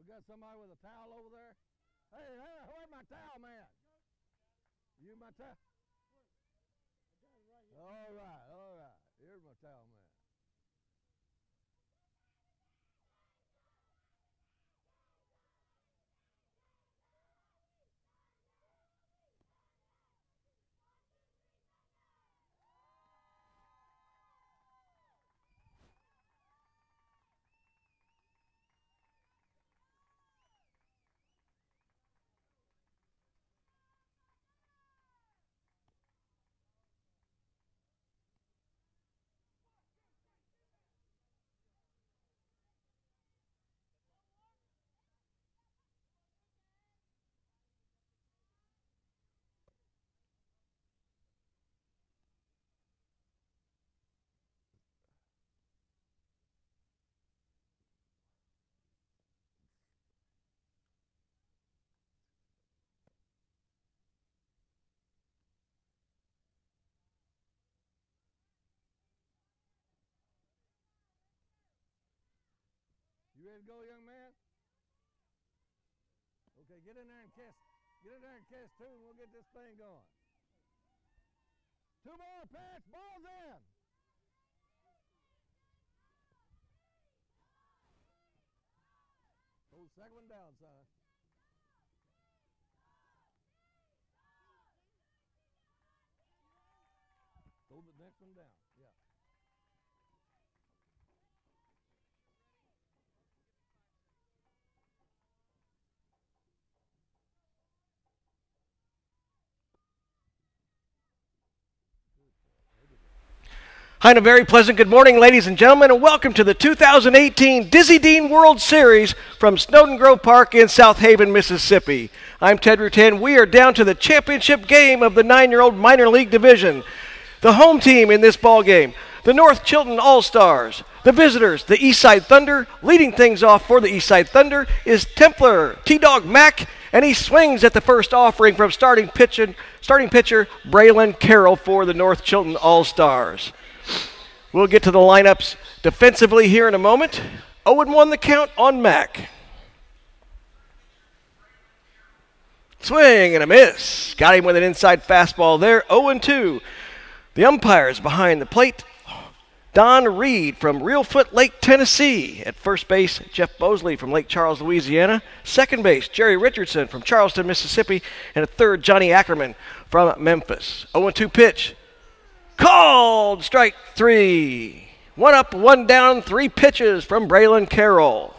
We got somebody with a towel over there. Hey, where's my towel, man? You my towel? All right. Here's my towel, man. You ready to go, young man? Okay, get in there and catch. Get in there and catch two, and we'll get this thing going. Two more, pitch, ball's in. Oh, second one down, son. Throw the next one down. Yeah. Hi, and a very pleasant good morning, ladies and gentlemen, and welcome to the 2018 Dizzy Dean World Series from Snowden Grove Park in South Haven, Mississippi. I'm Ted Rutan. We are down to the championship game of the 9-year-old minor league division. The home team in this ball game, the North Chilton All-Stars. The visitors, the Eastside Thunder. Leading things off for the Eastside Thunder is Templar T-Dog Mack, and he swings at the first offering from starting pitcher Braylon Carroll for the North Chilton All-Stars. We'll get to the lineups defensively here in a moment. 0-1 the count on Mack. Swing and a miss. Got him with an inside fastball there. 0-2. The umpires behind the plate. Don Reed from Reelfoot Lake, Tennessee. At first base, Jeff Bosley from Lake Charles, Louisiana. Second base, Jerry Richardson from Charleston, Mississippi. And at third, Johnny Ackerman from Memphis. 0-2 pitch. Called strike three. 1 up, 1 down, 3 pitches from Braylon Carroll.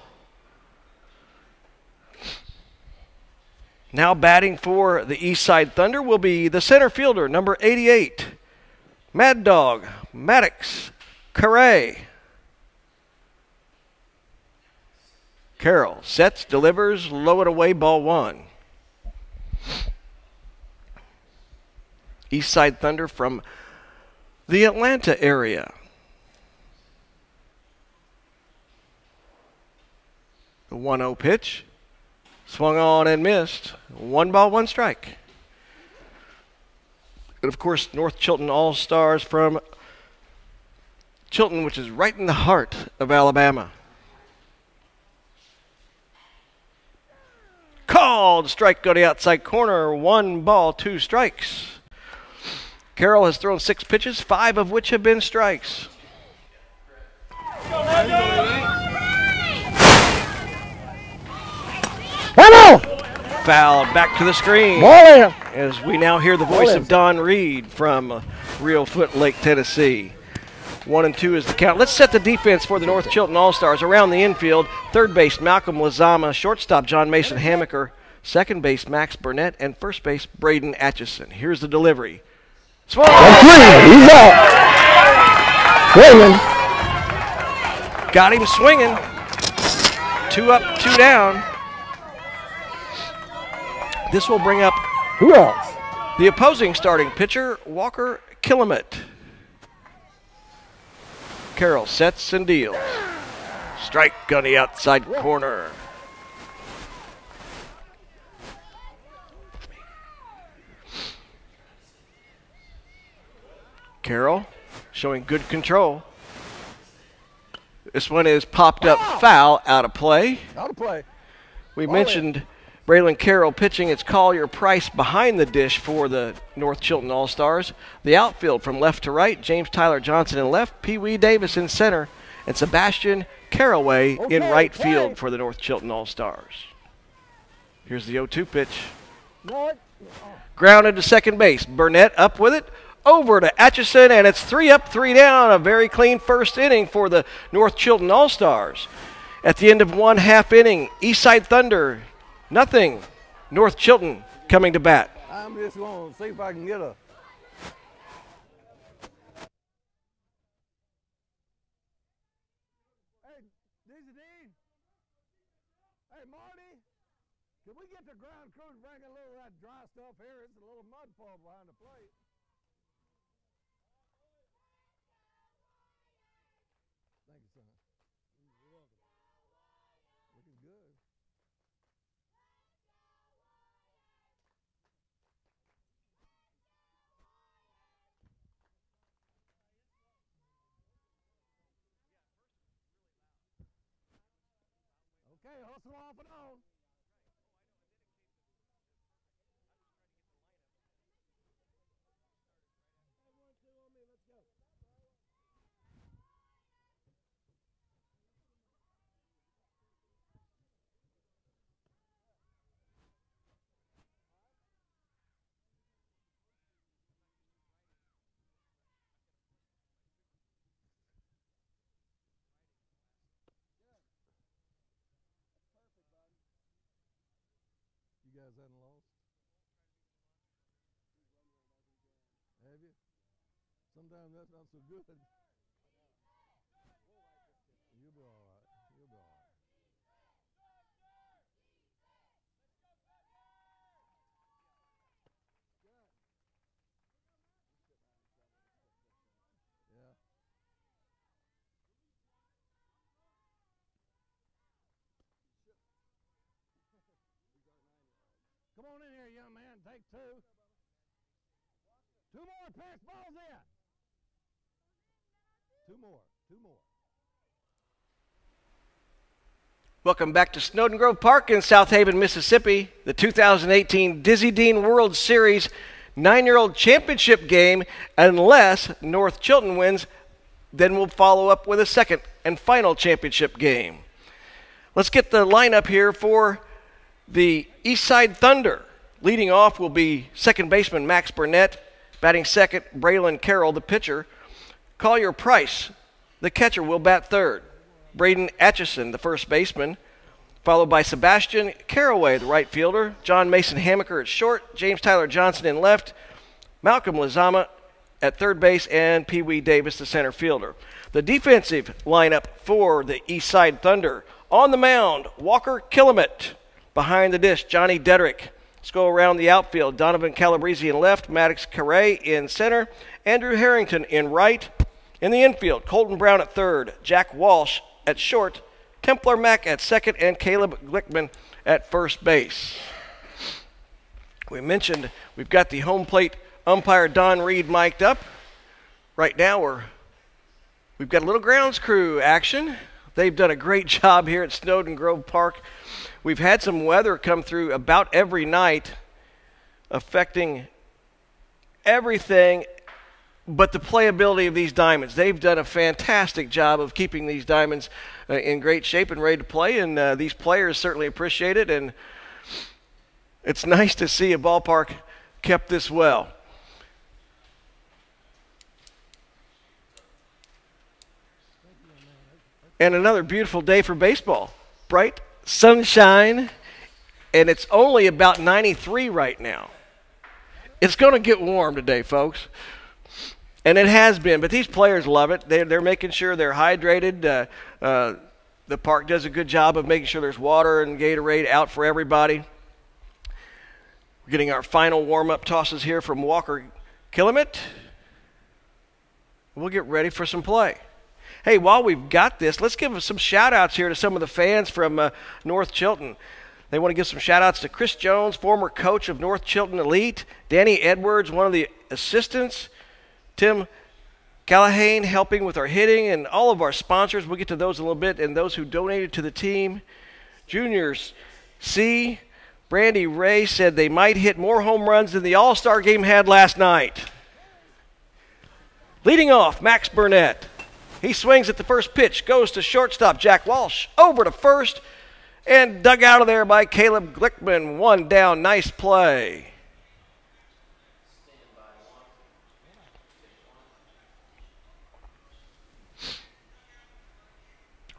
Now batting for the Eastside Thunder will be the center fielder, number 88, Mad Dog Maddox Carey. Carroll sets, delivers, low and away, ball 1. Eastside Thunder from the Atlanta area. The 1-0 pitch. Swung on and missed. 1 ball, 1 strike. And of course, North Chilton All-Stars from Chilton, which is right in the heart of Alabama. Called strike, go to the outside corner. 1 ball, 2 strikes. Carroll has thrown 6 pitches, 5 of which have been strikes. Fouled back to the screen. As we now hear the voice of Don Reed from Reelfoot Lake, Tennessee. 1-2 is the count. Let's set the defense for the North Chilton All-Stars. Around the infield, third base Malcolm Lazama, shortstop John Mason Hamaker, second base Max Burnett, and first base Braden Atchison. Here's the delivery. Swung. He's out. Got him swinging. 2 up, 2 down. This will bring up who else? The opposing starting pitcher, Walker Killamette. Carroll sets and deals. Strike on the outside corner. Carroll showing good control. This one is popped up foul, out of play. Out of play. We mentioned Braylon Carroll pitching. It's Collier Price behind the dish for the North Chilton All-Stars. The outfield from left to right, James Tyler Johnson in left, Pee Wee Davis in center, and Sebastian Caraway in right field for the North Chilton All-Stars. Here's the 0-2 pitch. Grounded to second base. Burnett up with it. Over to Atchison, and it's 3 up, 3 down. A very clean first inning for the North Chilton All-Stars. At the end of 1/2 inning, Eastside Thunder, nothing. North Chilton coming to bat. I'm just going to see if I can get a... Hey, Dizzy Dean. Hey, Marty. Can we get the ground crew to bring a little of that dry stuff here? It's a little mud fall behind the plate. Thank you, son. You're welcome. Looking good. Okay, hustle off and on. You guys hadn't lost? Have you? Sometimes that's not so good. You'll be all right. You'll be all right. Yeah. Come on in here, young man. Take 2. 2 more. Pass balls in. 2 more. 2 more. Welcome back to Snowden Grove Park in South Haven, Mississippi. The 2018 Dizzy Dean World Series 9-year-old championship game. Unless North Chilton wins, then we'll follow up with a second and final championship game. Let's get the lineup here for the Eastside Thunder. Leading off will be second baseman Max Burnett. Batting second, Braylon Carroll, the pitcher. Collier Price, the catcher, will bat third. Braden Atchison, the first baseman. Followed by Sebastian Caraway, the right fielder. John Mason Hamaker at short. James Tyler Johnson in left. Malcolm Lazama at third base. And Pee Wee Davis, the center fielder. The defensive lineup for the Eastside Thunder. On the mound, Walker Killamette. Behind the dish, Johnny Dedrick. Let's go around the outfield. Donovan Calabrese in left, Maddox Carey in center, Andrew Harrington in right. In the infield, Colton Brown at third, Jack Walsh at short, Templar Mack at second, and Caleb Glickman at first base. We mentioned we've got the home plate umpire Don Reed mic'd up. Right now we've got a little grounds crew action. They've done a great job here at Snowden Grove Park. We've had some weather come through about every night, affecting everything but the playability of these diamonds. They've done a fantastic job of keeping these diamonds in great shape and ready to play, and these players certainly appreciate it, and it's nice to see a ballpark kept this well. And another beautiful day for baseball. Bright sunshine, and it's only about 93 right now. It's going to get warm today, folks. And it has been, but these players love it. They're making sure they're hydrated. The park does a good job of making sure there's water and Gatorade out for everybody. We're getting our final warm-up tosses here from Walker Killamette. We'll get ready for some play. Hey, while we've got this, let's give some shout-outs here to some of the fans from North Chilton. They want to give some shout-outs to Chris Jones, former coach of North Chilton Elite, Danny Edwards, one of the assistants, Tim Callahan helping with our hitting, and all of our sponsors. We'll get to those in a little bit, and those who donated to the team. Juniors C. Brandy Ray said they might hit more home runs than the All-Star game had last night. Leading off, Max Burnett. He swings at the first pitch, goes to shortstop Jack Walsh, over to first, and dug out of there by Caleb Glickman. One down, nice play.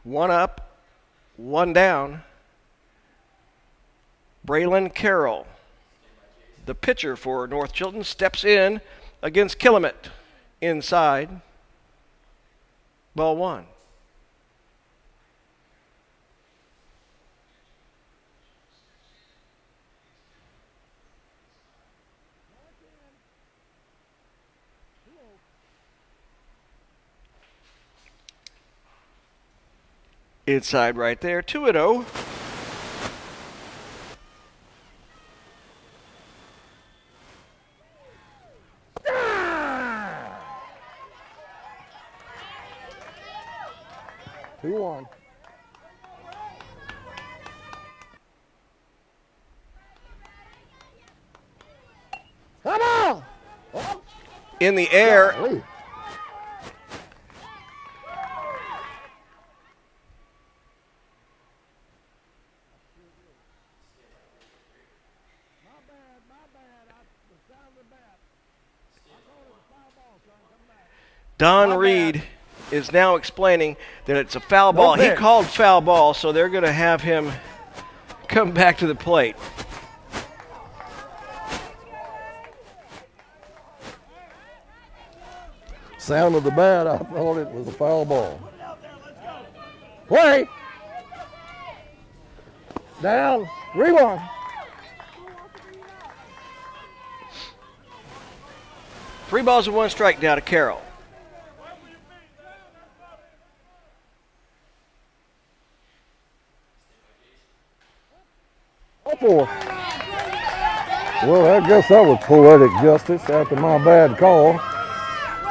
One up, one down. Braylon Carroll, the pitcher for North Chilton, steps in against Killamette. Inside. Ball one. Inside right there, 2-0. One. Come on! Oh. In the air. Golly. Don Reed is now explaining that it's a foul ball. He called foul ball, so they're going to have him come back to the plate. Sound of the bat, I thought it was a foul ball. Play. Down. Rewind. Three balls and one strike down to Carroll. Well, I guess that was poetic justice after my bad call.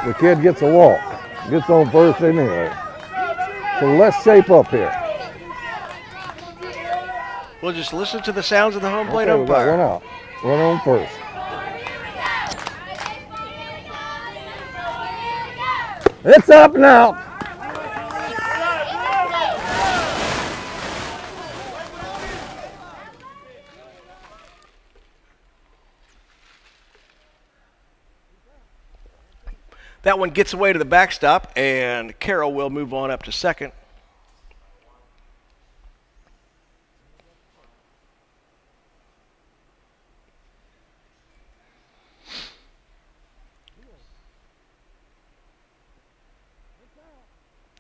The kid gets a walk, gets on first anyway. So let's shape up here. We'll just listen to the sounds of the home plate Okay, we got umpire. one out, one on first. It's up now. That one gets away to the backstop, and Carroll will move on up to second.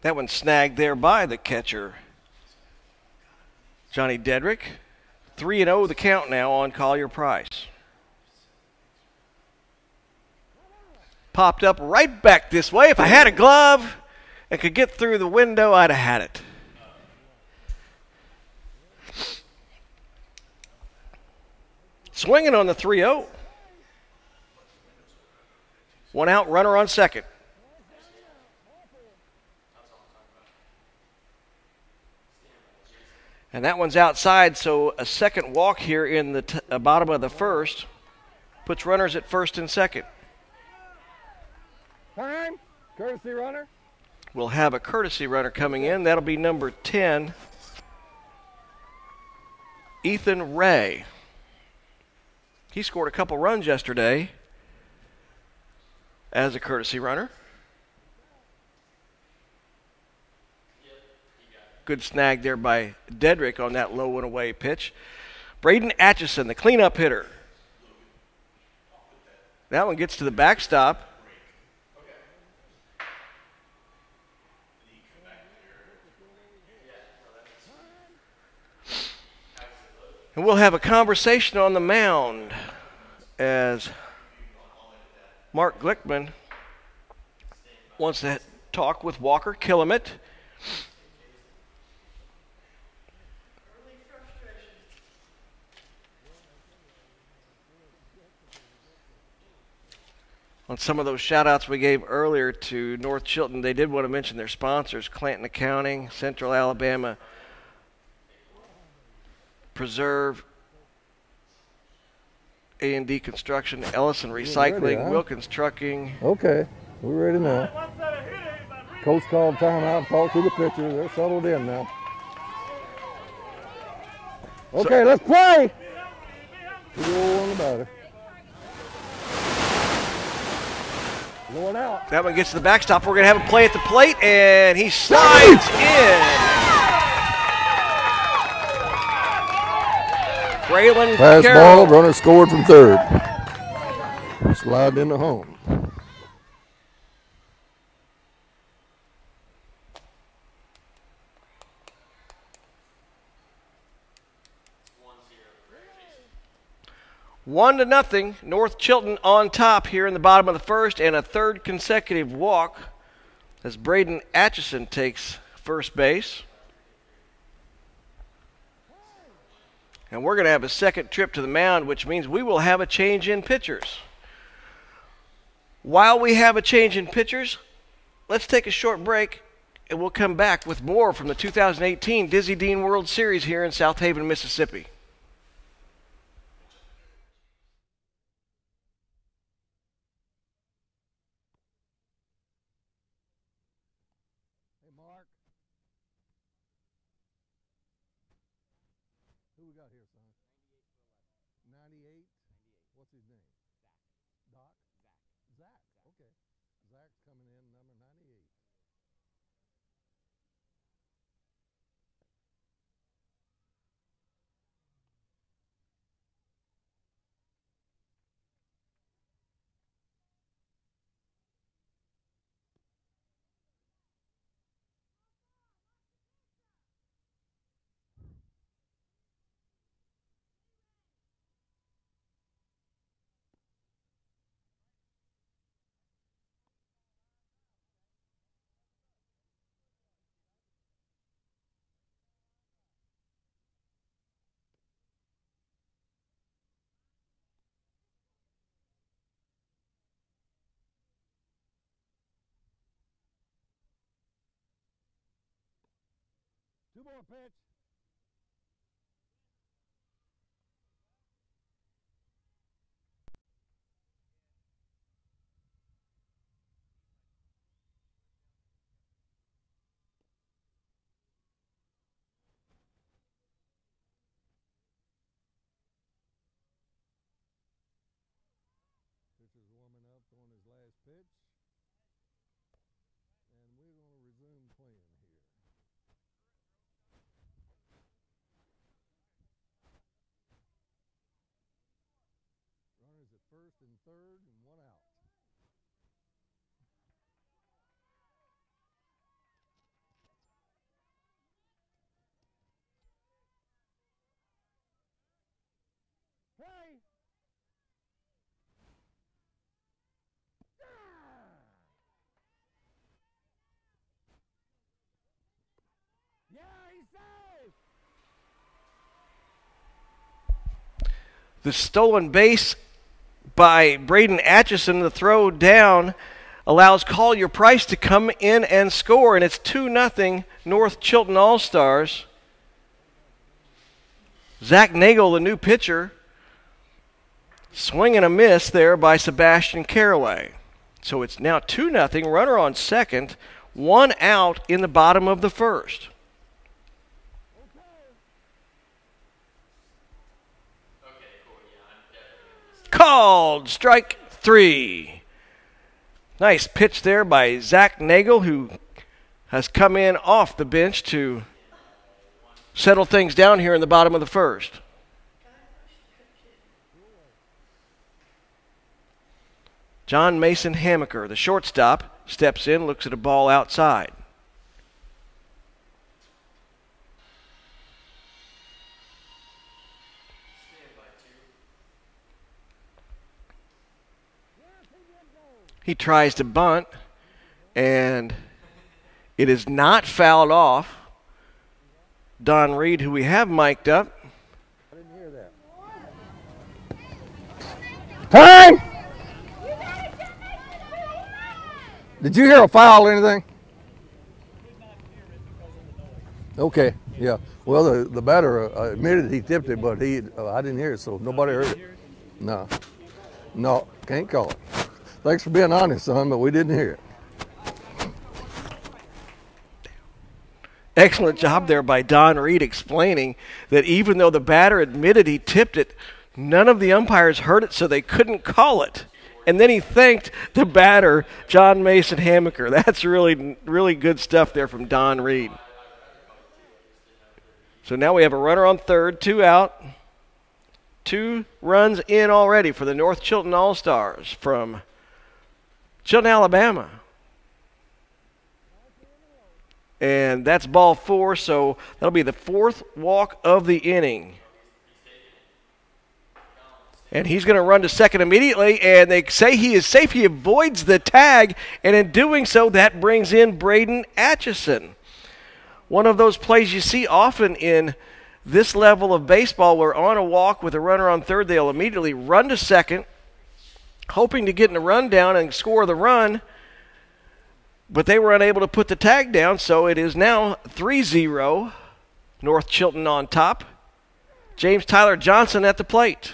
That one snagged there by the catcher, Johnny Dedrick. 3-0 the count now on Collier Price. Popped up right back this way. If I had a glove and could get through the window, I'd have had it. Swinging on the 3-0. One out, runner on second. And that one's outside, so a second walk here in the bottom of the first puts runners at first and second. Time. Courtesy runner. We'll have a courtesy runner coming in. That'll be number 10, Ethan Ray. He scored a couple runs yesterday as a courtesy runner. Good snag there by Dedrick on that low and away pitch. Braden Atchison, the cleanup hitter. That one gets to the backstop. And we'll have a conversation on the mound as Mark Glickman wants to talk with Walker Killamette. On some of those shout-outs we gave earlier to North Chilton, they did want to mention their sponsors, Clanton Accounting, Central Alabama Preserve, A&D Construction, Ellison Recycling, ready, huh? Wilkins Trucking. Okay, we're ready now. Coach called timeout, talked to the pitcher. They're settled in now. Okay, let's play. We'll on the batter. Going out. That one gets to the backstop. We're going to have a play at the plate, and he slides in. Braylon Pass Carroll. ball, runner scored from third. Slide into home. One to nothing. North Chilton on top here in the bottom of the first, and a third consecutive walk as Braden Atchison takes first base. And we're going to have a second trip to the mound, which means we will have a change in pitchers. While we have a change in pitchers, let's take a short break, and we'll come back with more from the 2018 Dizzy Dean World Series here in South Haven, Mississippi. Hey, Mark. Who we got here, son? 98. What's his name? Doc? Zach. Okay. Zach's coming in, number 98. Two more pitch. Pitcher's warming up on his last pitch. And we're going to resume playing here. Runners at first and third and one out. Play! Yeah, he's safe! The stolen base by Braden Atchison, the throw down, allows Collier Price to come in and score, and it's 2-0 North Chilton All-Stars. Zach Nagel, the new pitcher, swing and a miss there by Sebastian Caraway. So it's now 2-0, runner on second, one out in the bottom of the first. Called strike three. Nice pitch there by Zach Nagel, who has come in off the bench to settle things down here in the bottom of the first. John Mason Hamaker, the shortstop, steps in, looks at a ball outside. He tries to bunt, and it is not fouled off. Don Reed, who we have mic'd up. I didn't hear that. Time! Did you hear a foul or anything? Okay. Yeah. Well, the batter admitted he tipped it, but I didn't hear it, so nobody heard it. No. No, can't call it. Thanks for being honest, son, but we didn't hear it. Excellent job there by Don Reed explaining that even though the batter admitted he tipped it, none of the umpires heard it, so they couldn't call it. And then he thanked the batter, John Mason Hamaker. That's really, really good stuff there from Don Reed. So now we have a runner on third, 2 out. 2 runs in already for the North Chilton All-Stars from Chilton, Alabama. And that's ball 4, so that'll be the 4th walk of the inning. And he's going to run to second immediately, and they say he is safe. He avoids the tag, and in doing so, that brings in Braden Atchison. One of those plays you see often in this level of baseball where on a walk with a runner on third, they'll immediately run to second, hoping to get in a run down and score the run. But they were unable to put the tag down, so it is now 3-0. North Chilton on top. James Tyler Johnson at the plate.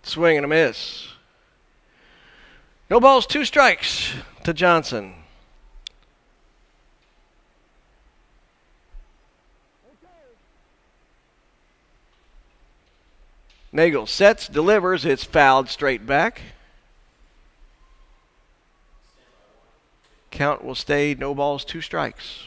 Swing and a miss. No balls, 2 strikes to Johnson. Nagel sets, delivers, it's fouled straight back. Count will stay no balls, 2 strikes.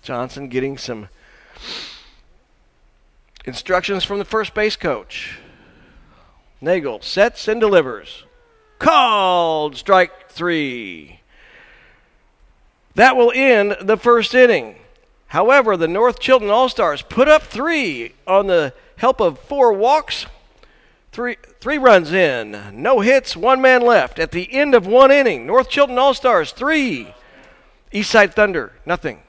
Johnson getting some instructions from the first base coach. Nagel sets and delivers. Called strike 3. That will end the first inning. However, the North Chilton All-Stars put up 3 on the help of 4 walks. Three runs in. No hits, 1 man left. At the end of 1 inning, North Chilton All-Stars 3. Eastside Thunder, nothing.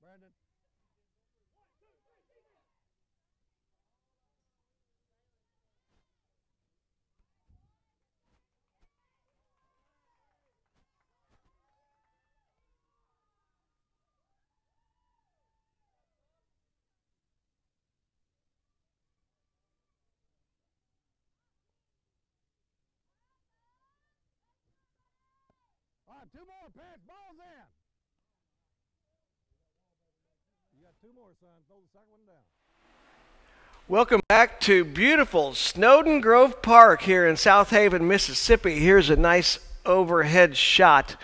Brandon. All right, 2 more, pass, balls in. You got 2 more, son. Throw the second one down. Welcome back to beautiful Snowden Grove Park here in South Haven, Mississippi. Here's a nice overhead shot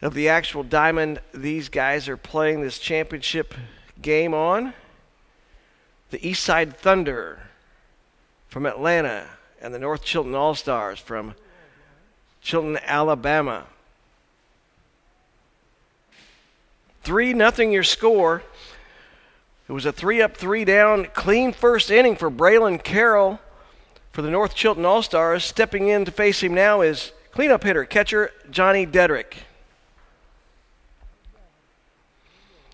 of the actual diamond these guys are playing this championship game on. The Eastside Thunder from Atlanta and the North Chilton All-Stars from Chilton, Alabama. 3-0 your score. It was a 3-up, 3-down, clean first inning for Braylon Carroll for the North Chilton All-Stars. Stepping in to face him now is cleanup hitter, catcher Johnny Dedrick.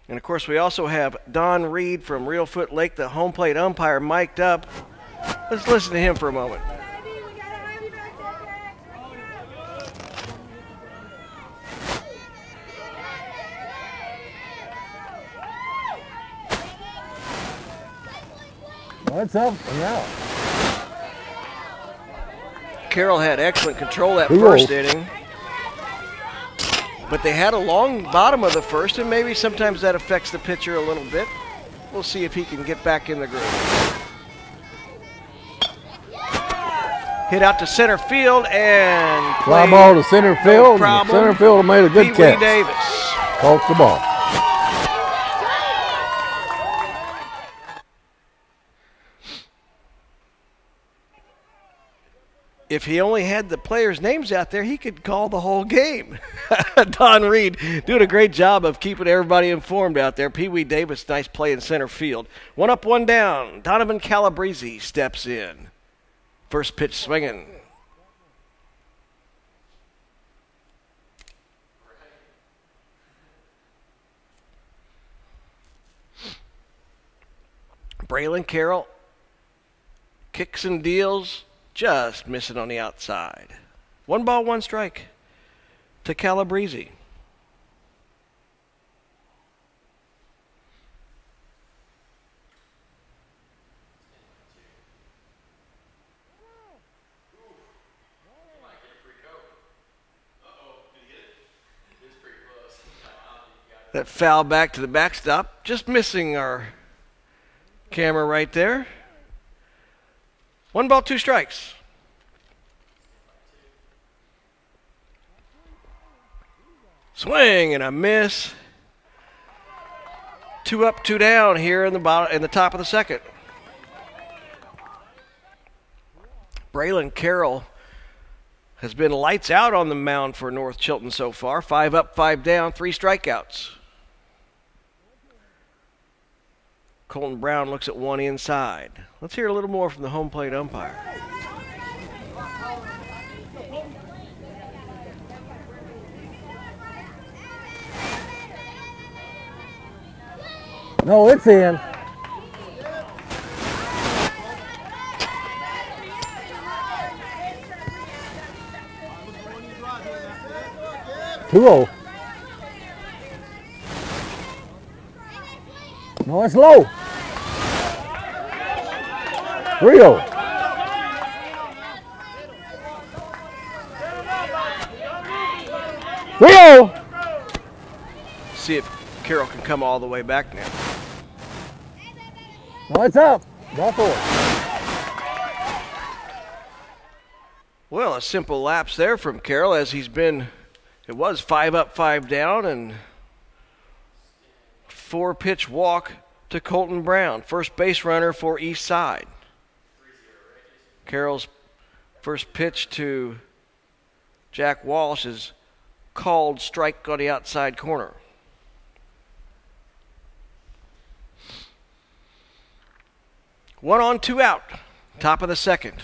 And, of course, we also have Don Reed from Reelfoot Lake, the home plate umpire, mic'd up. Let's listen to him for a moment. What's up and out? Carroll had excellent control that first inning. But they had a long bottom of the first, and maybe sometimes that affects the pitcher a little bit. We'll see if he can get back in the groove. Hit out to center field and fly ball to center field. No center field made a good catch. Davis caught the ball. If he only had the players' names out there, he could call the whole game. Don Reed doing a great job of keeping everybody informed out there. Pee Wee Davis, nice play in center field. 1 up, 1 down. Donovan Calabrese steps in. First pitch swinging. Braylon Carroll kicks and deals. Just missing on the outside. 1 ball, 1 strike to Calabrese. That foul back to the backstop. Just missing our camera right there. 1 ball, 2 strikes. Swing and a miss. 2 up, 2 down here in the top of the second. Braylon Carroll has been lights out on the mound for North Chilton so far. 5 up, 5 down, 3 strikeouts. Colton Brown looks at 1 inside. Let's hear a little more from the home plate umpire. No, it's in. Two-oh. No, it's low. 3-0. See if Carroll can come all the way back now. No, it's up. Ball 4. Well, a simple lapse there from Carroll as he's been, it was 5 up, 5 down, and 4-pitch walk to Colton Brown, first base runner for Eastside. Carroll's first pitch to Jack Walsh is called strike on the outside corner. One on, 2 out, top of the second.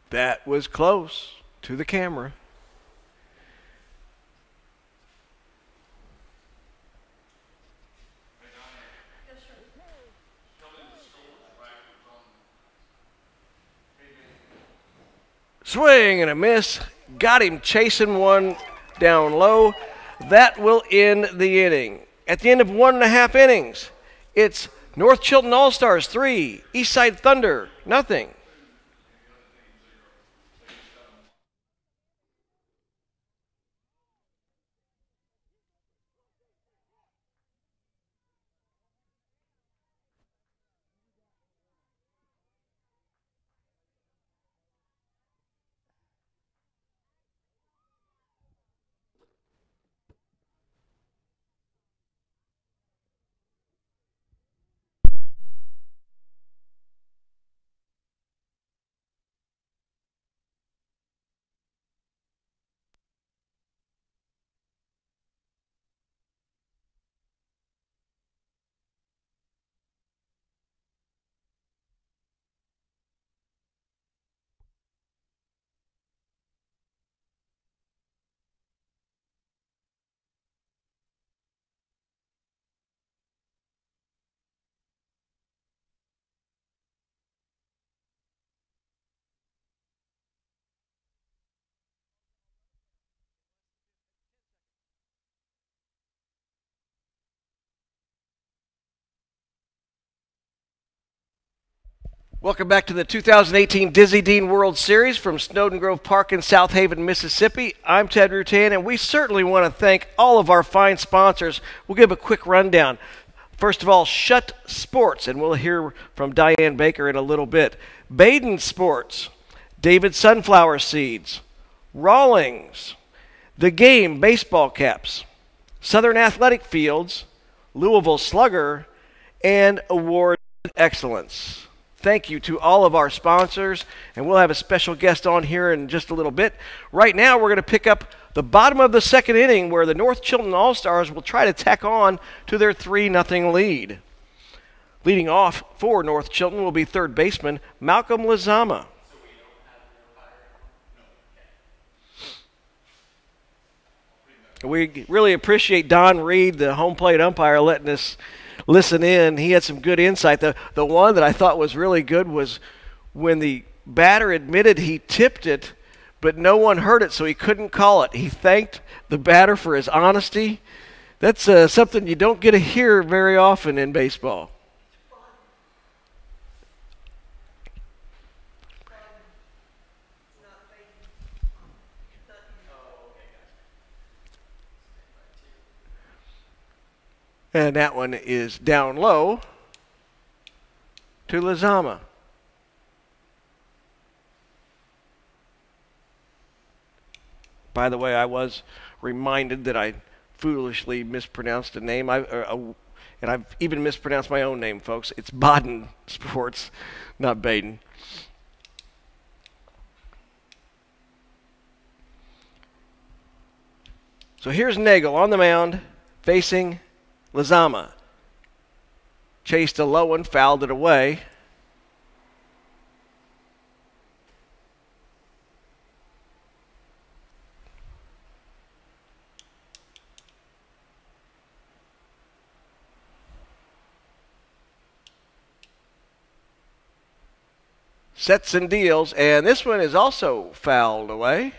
That was close to the camera. Swing and a miss. Got him chasing 1 down low. That will end the inning. At the end of 1.5 innings, it's North Chilton All-Stars 3, Eastside Thunder 0. Welcome back to the 2018 Dizzy Dean World Series from Snowden Grove Park in South Haven, Mississippi. I'm Ted Rutan, and we certainly want to thank all of our fine sponsors. We'll give a quick rundown. First of all, Shutt Sports, and we'll hear from Diane Baker in a little bit. Baden Sports, David Sunflower Seeds, Rawlings, The Game Baseball Caps, Southern Athletic Fields, Louisville Slugger, and Award Excellence. Thank you to all of our sponsors, and we'll have a special guest on here in just a little bit. Right now, we're going to pick up the bottom of the second inning where the North Chilton All-Stars will try to tack on to their 3-0 lead. Leading off for North Chilton will be third baseman Malcolm Lazama. We really appreciate Don Reed, the home plate umpire, letting us listen in. He had some good insight. The one that I thought was really good was when the batter admitted he tipped it, but no one heard it, so he couldn't call it. He thanked the batter for his honesty. That's something you don't get to hear very often in baseball. And that one is down low to Lazama. By the way, I was reminded that I foolishly mispronounced a name. And I've even mispronounced my own name, folks. It's Baden Sports, not Baden. So here's Nagel on the mound facing Lazama. Chased a low one, fouled it away. Sets and deals, and this one is also fouled away.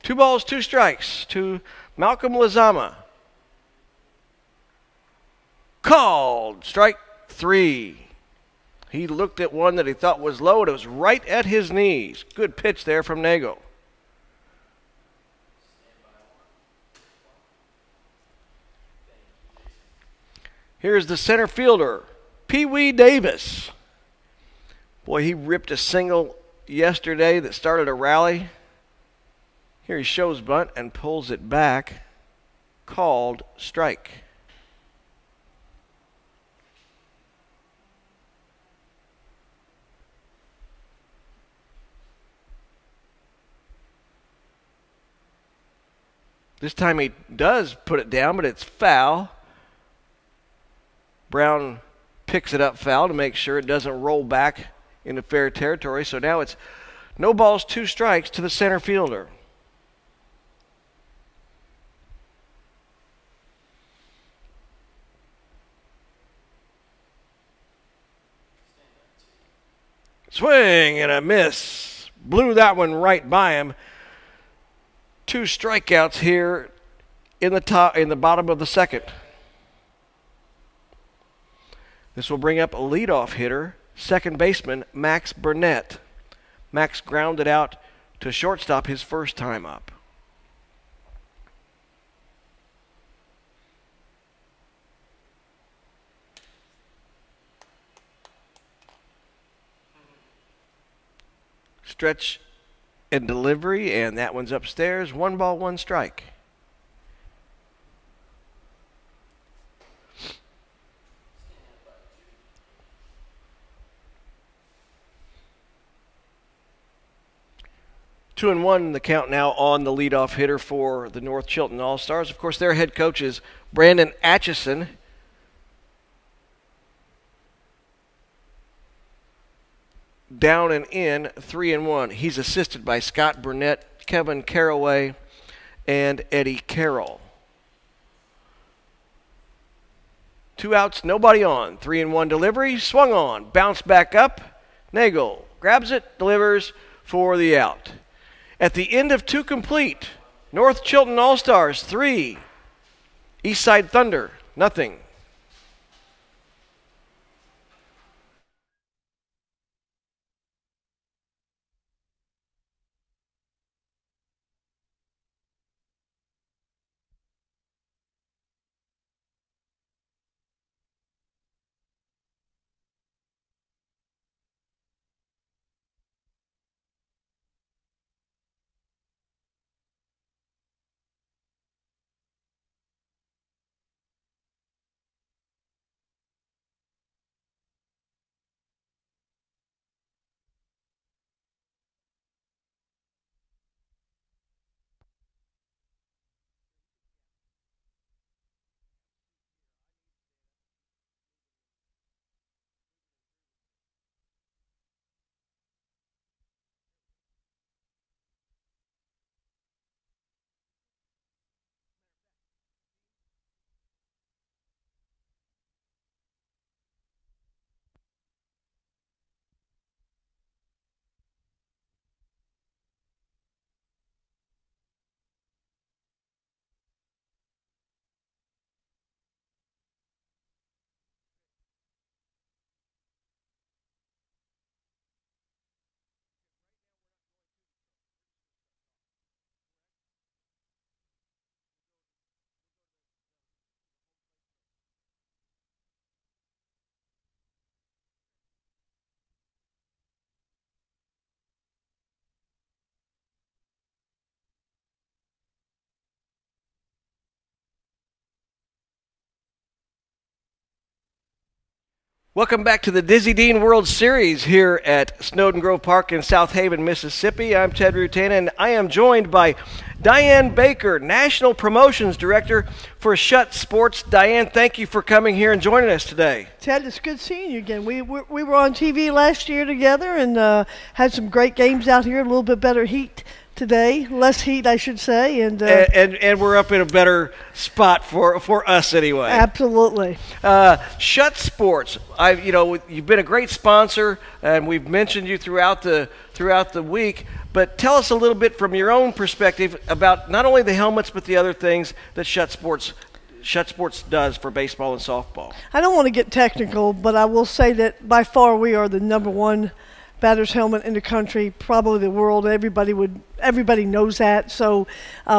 Two balls, two strikes to Malcolm Lazama. Called strike three. He looked at one that he thought was low, and it was right at his knees. Good pitch there from Nagel. Here's the center fielder, Pee Wee Davis. Boy, he ripped a single yesterday that started a rally. Here he shows bunt and pulls it back. Called strike. This time he does put it down, but it's foul. Brown picks it up foul to make sure it doesn't roll back into fair territory. So now it's no balls, two strikes to the center fielder. Swing and a miss. Blew that one right by him. Two strikeouts here in the bottom of the second. This will bring up a leadoff hitter, second baseman Max Burnett. Max grounded out to shortstop his first time up. Stretch and delivery, and that one's upstairs. One ball, one strike. Two and one, the count now on the leadoff hitter for the North Chilton All-Stars. Of course, their head coach is Brandon Atchison. Down and in, 3-1. He's assisted by Scott Burnett, Kevin Caraway, and Eddie Carroll. 2 outs, nobody on. 3-1 delivery, swung on, bounced back up. Nagel grabs it, delivers for the out. At the end of 2 complete, North Chilton All-Stars 3, Eastside Thunder nothing. Welcome back to the Dizzy Dean World Series here at Snowden Grove Park in South Haven, Mississippi. I'm Ted Rutan, and I am joined by Diane Baker, National Promotions Director for Shutt Sports. Diane, thank you for coming here and joining us today. Ted, it's good seeing you again. We were on TV last year together and had some great games out here, a little bit better heat today, less heat, I should say, and we're up in a better spot for us anyway. Absolutely. Shutt Sports, you've been a great sponsor, and we've mentioned you throughout the week. But tell us a little bit from your own perspective about not only the helmets but the other things that Shutt Sports does for baseball and softball. I don't want to get technical, but I will say that by far we are the number one batter's helmet in the country, probably the world. Everybody knows that. So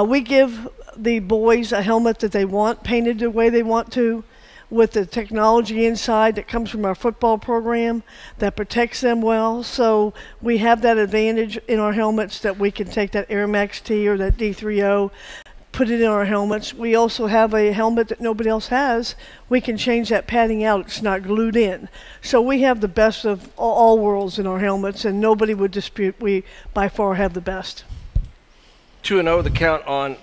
we give the boys a helmet that they want, painted the way they want to, with the technology inside that comes from our football program that protects them well. So we have that advantage in our helmets that we can take that Air Max T or that D3O, put it in our helmets. We also have a helmet that nobody else has. We can change that padding out. It's not glued in. So we have the best of all worlds in our helmets, and nobody would dispute we by far have the best. 2-0 the count on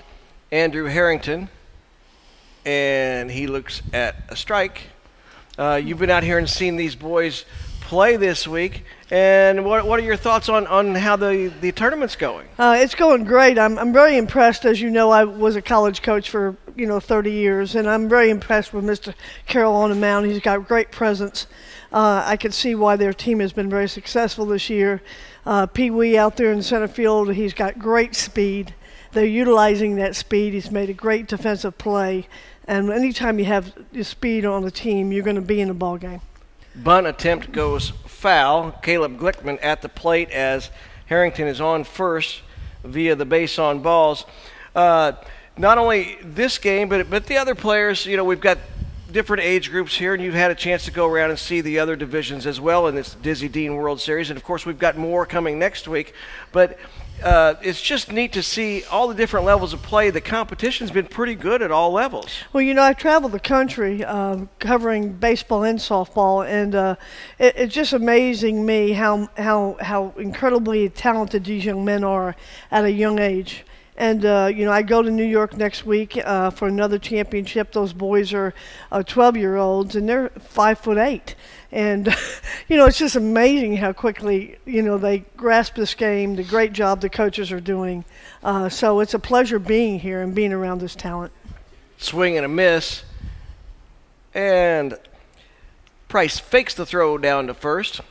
Andrew Harrington, and he looks at a strike. You've been out here and seen these boys play this week, and what are your thoughts on how the tournament's going? It's going great. I'm very impressed. As you know, I was a college coach for 30 years, and I'm very impressed with Mr. Carroll on the mound. He's got great presence. I can see why their team has been very successful this year. Pee Wee out there in center field, he's got great speed. They're utilizing that speed. He's made a great defensive play, and anytime you have the speed on the team, you're going to be in the ball game. Bunt attempt goes foul. Caleb Glickman at the plate as Harrington is on first via the base on balls. Not only this game, but the other players, we've got different age groups here, and you've had a chance to go around and see the other divisions as well in this Dizzy Dean World Series. And, of course, we've got more coming next week. But it's just neat to see all the different levels of play. The competition's been pretty good at all levels. Well, I traveled the country covering baseball and softball, and it's just amazing me how incredibly talented these young men are at a young age. And, I go to New York next week for another championship. Those boys are 12-year-olds, and they're 5'8". And, it's just amazing how quickly, they grasp this game, the great job the coaches are doing. So it's a pleasure being here and being around this talent. Swing and a miss. And Price fakes the throw down to first.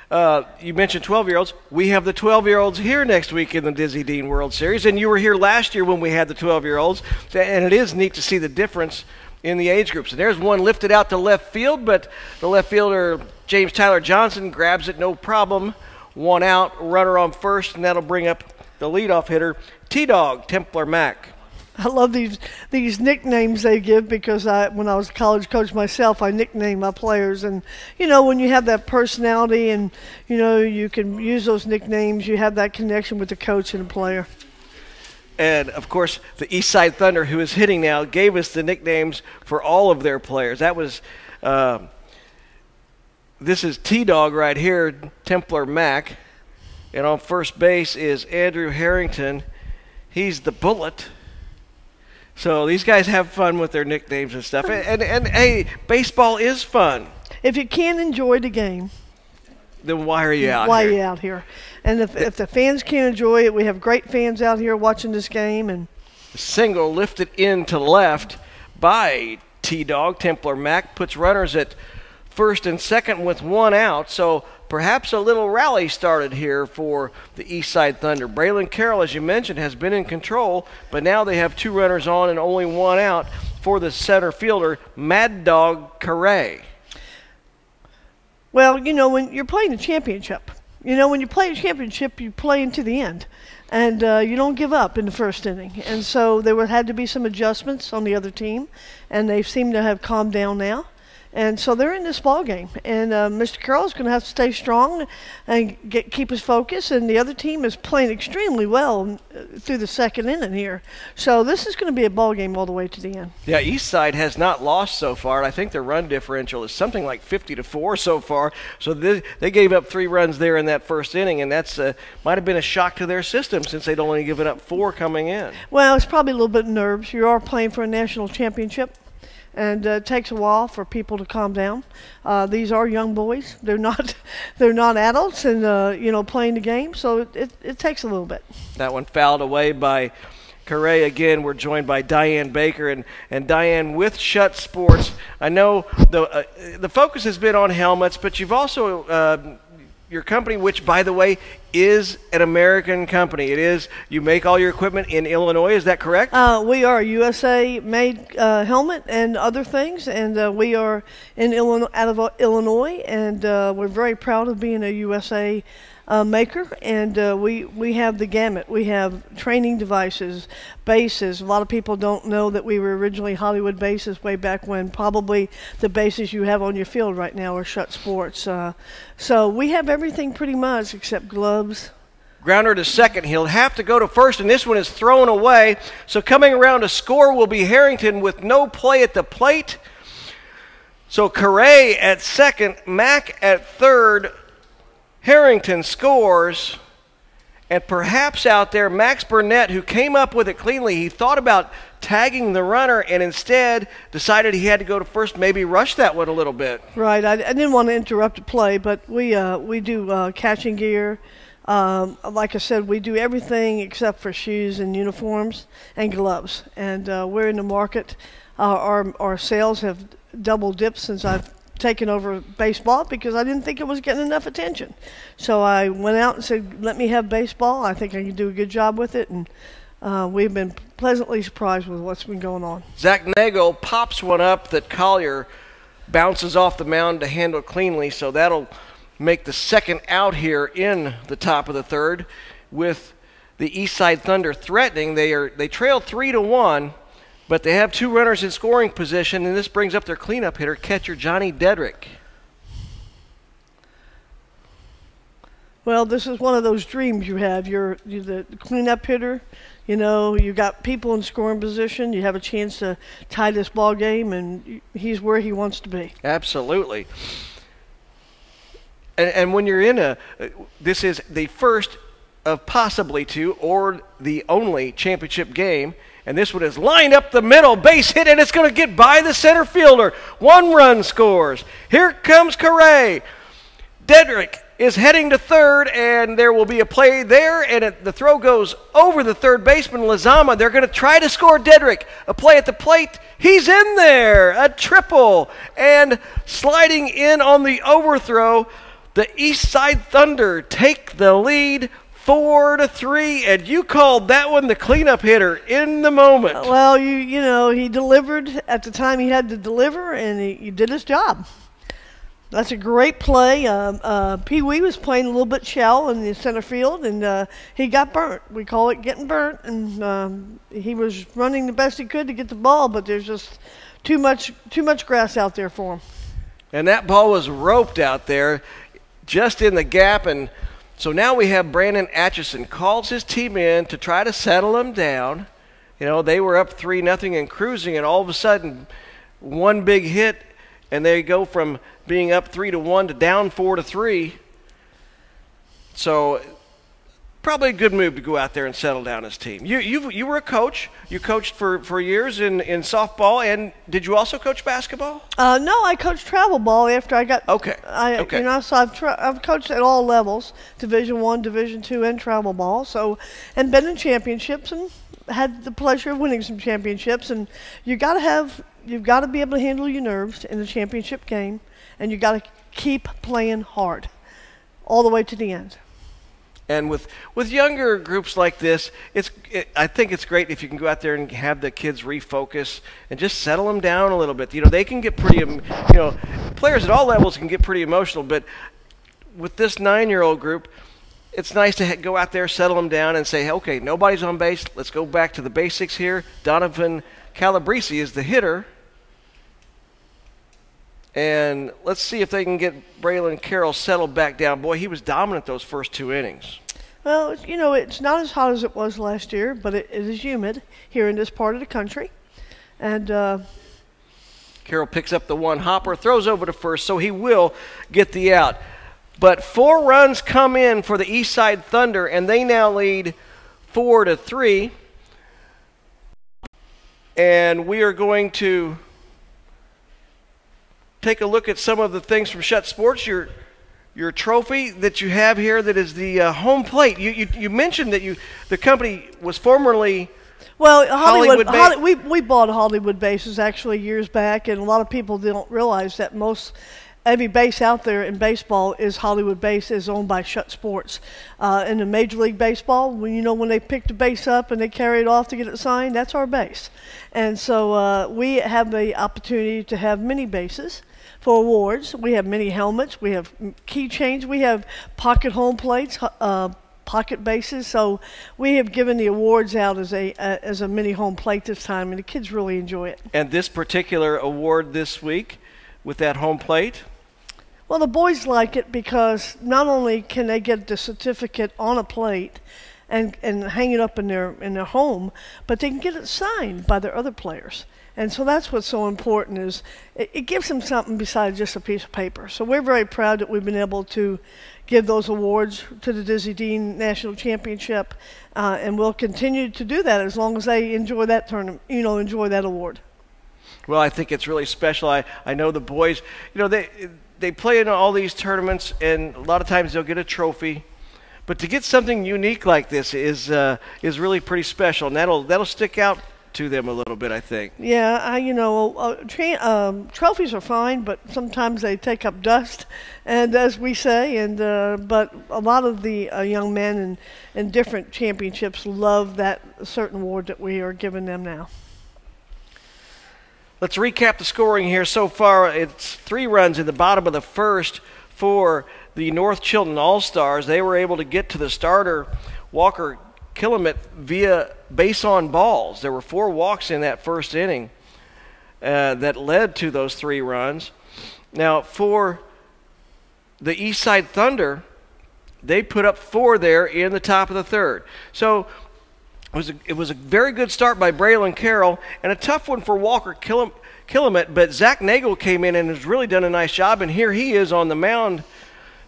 You mentioned 12-year-olds. We have the 12-year-olds here next week in the Dizzy Dean World Series, and you were here last year when we had the 12-year-olds, and it is neat to see the difference in the age groups. And there's one lifted out to left field, but the left fielder, James Tyler Johnson, grabs it no problem. One out, runner on first, and that'll bring up the leadoff hitter, T-Dog, Templar Mac. I love these nicknames they give because when I was a college coach myself, I nicknamed my players. And, when you have that personality and, you can use those nicknames, you have that connection with the coach and the player. And, of course, the Eastside Thunder, who is hitting now, gave us the nicknames for all of their players. That was this is T-Dog right here, Templar Mac. And on first base is Andrew Harrington. He's the Bullet. So these guys have fun with their nicknames and stuff. And hey, baseball is fun. If you can't enjoy the game, then why are you out why here? are you out here? And if the fans can't enjoy it, we have great fans out here watching this game. And single lifted in to left by T-Dog. Templar Mac puts runners at first and second with one out. So perhaps a little rally started here for the Eastside Thunder. Braylon Carroll, as you mentioned, has been in control, but now they have two runners on and only one out for the center fielder, Mad Dog Carey. Well, when you're playing a championship, when you play a championship, you play into the end. And you don't give up in the first inning. And so there had to be some adjustments on the other team, and they seem to have calmed down now. And so they're in this ball game, and Mr. Carroll is going to have to stay strong and keep his focus. And the other team is playing extremely well through the second inning here. So this is going to be a ball game all the way to the end. Yeah, Eastside has not lost so far, and I think their run differential is something like 50-4 so far. So they gave up 3 runs there in that first inning, and that's might have been a shock to their system since they'd only given up 4 coming in. Well, it's probably a little bit of nerves. You are playing for a national championship. And it takes a while for people to calm down. These are young boys. They're not adults and playing the game. So it takes a little bit. That one fouled away by Carey. Again, we're joined by Diane Baker and Diane with Shutt Sports. I know the focus has been on helmets, but you've also your company, which by the way is an American company. It is. You make all your equipment in Illinois. Is that correct? We are a USA-made helmet and other things, and we are in Illinois, out of Illinois, and we're very proud of being a USA maker. And we have the gamut. We have training devices, bases. A lot of people don't know that we were originally Hollywood Bases way back when. Probably the bases you have on your field right now are Shutt Sports. So we have everything pretty much except gloves. Grounder to second. He'll have to go to first, and this one is thrown away. So coming around to score will be Harrington with no play at the plate. So Carey at second, Mac at third. Harrington scores. And perhaps out there, Max Burnett, who came up with it cleanly, he thought about tagging the runner and instead decided he had to go to first, maybe rush that one a little bit. Right. I didn't want to interrupt the play, but we do catching gear. Like I said, we do everything except for shoes and uniforms and gloves. And we're in the market. Our sales have double dipped since I've taken over baseball because I didn't think it was getting enough attention. So I went out and said, let me have baseball. I think I can do a good job with it. And we've been pleasantly surprised with what's been going on. Zach Nagel pops one up that Collier bounces off the mound to handle cleanly. So that'll make the second out here in the top of the third with the Eastside Thunder threatening. They trail 3-1. But they have 2 runners in scoring position, and this brings up their cleanup hitter, catcher Johnny Dedrick. Well, this is one of those dreams you have. You're the cleanup hitter. You got people in scoring position. You have a chance to tie this ball game, and he's where he wants to be. Absolutely. And when you're in this is the first of possibly 2 or the only championship game. And this one is lined up the middle, base hit, and it's going to get by the center fielder. 1 run scores. Here comes Carey. Dedrick is heading to third, and there will be a play there, and the throw goes over the third baseman, Lazama. They're going to try to score Dedrick. A play at the plate. He's in there. A triple. And sliding in on the overthrow, the Eastside Thunder take the lead 4-3, and you called that one the cleanup hitter in the moment. Well, you know, he delivered at the time he had to deliver, and he did his job. That's a great play. Pee Wee was playing a little bit shallow in the center field, and he got burnt. We call it getting burnt, and he was running the best he could to get the ball, but there's just too much grass out there for him. And that ball was roped out there just in the gap, and so now we have Brandon Atchison calls his team in to try to settle them down. You know, they were up 3-0 and cruising, and all of a sudden one big hit, and they go from being up 3-1 to down 4-3. So probably a good move to go out there and settle down his team. You were a coach. You coached for years in softball, and did you also coach basketball? No, I coached travel ball after I got. Okay. You know, so I've coached at all levels, Division I, Division II, and travel ball. So, and been in championships and had the pleasure of winning some championships. And you've got to be able to handle your nerves in a championship game, and you got to keep playing hard all the way to the end. And with younger groups like this, I think it's great if you can go out there and have the kids refocus and just settle them down a little bit. You know, they can get pretty, players at all levels can get pretty emotional, but with this 9-year-old group, it's nice to go out there, settle them down, and say, hey, okay, nobody's on base. Let's go back to the basics here. Donovan Calabrese is the hitter. And let's see if they can get Braylon Carroll settled back down. Boy, he was dominant those first 2 innings. Well, you know, it's not as hot as it was last year, but it is humid here in this part of the country. And Carroll picks up the one hopper, throws over to first, so he will get the out. But 4 runs come in for the Eastside Thunder, and they now lead 4-3. And we are going to take a look at some of the things from Shutt Sports. Your trophy that you have here, that is the home plate. You mentioned that the company was formerly Hollywood we bought Hollywood bases actually years back, and a lot of people don't realize that every base out there in baseball is Hollywood base, is owned by Shutt Sports. In the Major League Baseball, when they pick the base up and they carry it off to get it signed, that's our base. And so we have the opportunity to have many bases for awards. We have many helmets. We have keychains. We have pocket home plates, pocket bases. So we have given the awards out as a mini home plate this time, and the kids really enjoy it. And this particular award this week with that home plate? Well, the boys like it because not only can they get the certificate on a plate and hang it up in their home, but they can get it signed by their other players. And so that's what's so important, is it gives them something besides just a piece of paper. So we're very proud that we've been able to give those awards to the Dizzy Dean National Championship, and we'll continue to do that as long as they enjoy that tournament, enjoy that award. Well, I think it's really special. I know the boys, they play in all these tournaments, and a lot of times they'll get a trophy. But to get something unique like this is really pretty special, and that'll stick out to them a little bit, I think. Yeah, trophies are fine, but sometimes they take up dust, and as we say, but a lot of the young men in different championships love that certain award that we are giving them now. Let's recap the scoring here so far. It's 3 runs in the bottom of the first for the North Chilton All-Stars. They were able to get to the starter, Walker Killamette, via base on balls. There were 4 walks in that first inning that led to those 3 runs. Now, for the Eastside Thunder, they put up 4 there in the top of the third. So it was a very good start by Braylon Carroll, and a tough one for Walker Killamette, but Zach Nagel came in and has really done a nice job, and here he is on the mound,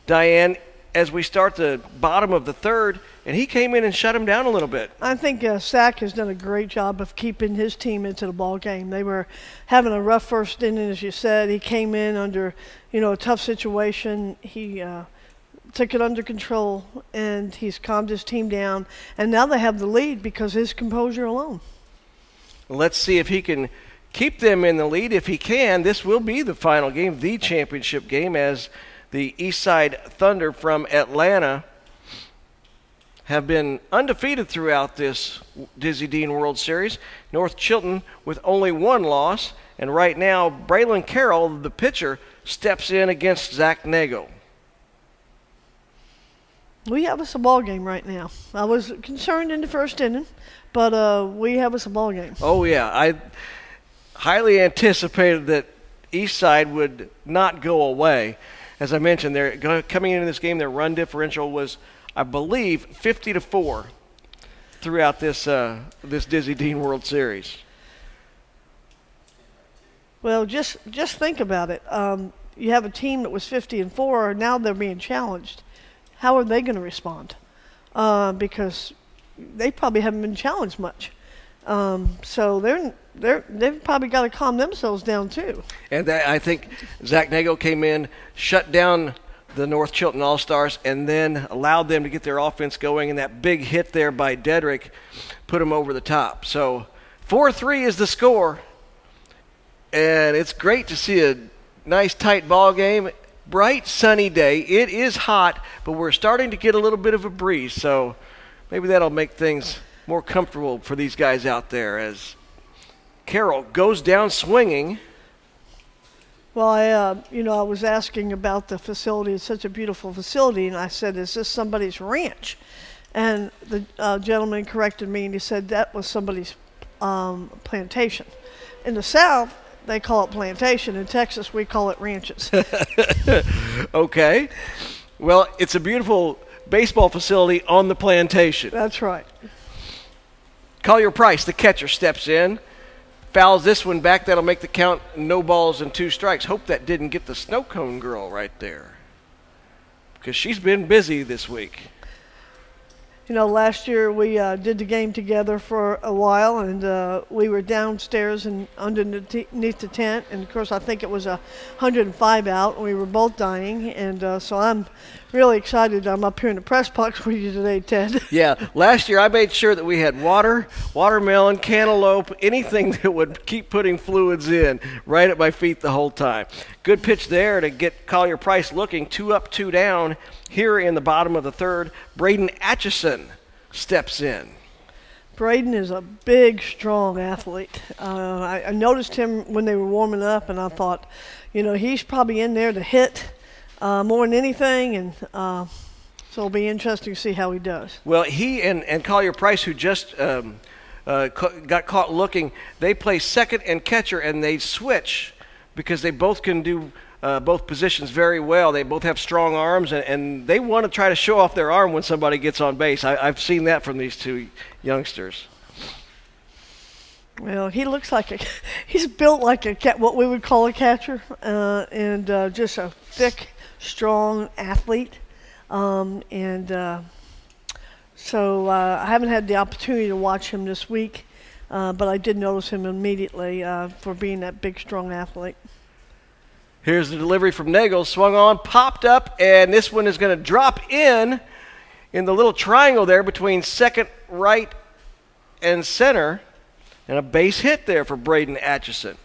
Diane, as we start the bottom of the third, and he came in and shut him down a little bit. I think Zach has done a great job of keeping his team into the ball game. They were having a rough first inning, as you said. He came in under, a tough situation. He took it under control, and he's calmed his team down. And now they have the lead because of his composure alone. Let's see if he can keep them in the lead. If he can, this will be the final game, the championship game, as the Eastside Thunder from Atlanta have been undefeated throughout this Dizzy Dean World Series. North Chilton with only one loss, and right now Braylon Carroll, the pitcher, steps in against Zach Nagle. We have us a ball game right now. I was concerned in the first inning, but we have us a ball game. Oh yeah, I highly anticipated that Eastside would not go away. As I mentioned, they're coming into this game, their run differential was, I believe, 50-4 throughout this this Dizzy Dean World Series. Well, just think about it. You have a team that was 50-4, now they're being challenged. How are they going to respond? Because they probably haven't been challenged much. So they've probably got to calm themselves down too. And I think Zach Nagle came in, shut down the North Chilton All-Stars, and then allowed them to get their offense going, and that big hit there by Dedrick put them over the top. So 4-3 is the score, and it's great to see a nice tight ball game. Bright sunny day. It is hot, but we're starting to get a little bit of a breeze, so maybe that'll make things more comfortable for these guys out there as Carroll goes down swinging. Well, I was asking about the facility. It's such a beautiful facility, and I said, "Is this somebody's ranch?" And the gentleman corrected me, and he said that was somebody's plantation. In the South, they call it plantation. In Texas, we call it ranches. Okay. Well, it's a beautiful baseball facility on the plantation. That's right. Collier Price, the catcher, steps in. Fouls this one back. That'll make the count no balls and 2 strikes. Hope that didn't get the snow cone girl right there, because she's been busy this week. You know, last year we did the game together for a while, and we were downstairs and underneath the tent, and of course I think it was 105 out, and we were both dying, and so I'm really excited I'm up here in the press box with you today, Ted. Yeah, last year I made sure that we had water, watermelon, cantaloupe, anything that would keep putting fluids in right at my feet the whole time. Good pitch there to get Collier Price looking. 2 up, 2 down. Here in the bottom of the third, Braden Atchison steps in. Braden is a big, strong athlete. I noticed him when they were warming up, and I thought, you know, he's probably in there to hit more than anything, and so it'll be interesting to see how he does. Well, he and Collier Price, who just got caught looking, they play second and catcher, and they switch because they both can do both positions very well. They both have strong arms, and they want to try to show off their arm when somebody gets on base. I've seen that from these 2 youngsters. Well, he looks like he's built like what we would call a catcher, and just a thick, strong athlete. So I haven't had the opportunity to watch him this week, but I did notice him immediately for being that big, strong athlete. Here's the delivery from Nagel, swung on, popped up, and this one is going to drop in the little triangle there between second, right, and center, and a base hit there for Braden Atchison.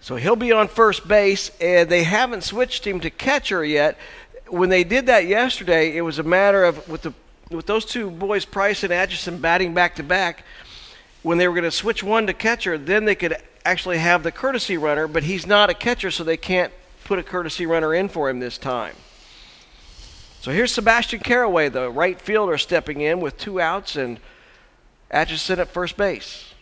So he'll be on first base, and they haven't switched him to catcher yet. When they did that yesterday, it was a matter of, with those 2 boys, Price and Atchison, batting back-to-back, when they were going to switch one to catcher, then they could actually have the courtesy runner, but he's not a catcher, so they can't put a courtesy runner in for him this time. So here's Sebastian Caraway, the right fielder, stepping in with 2 outs, and Atchison at first base.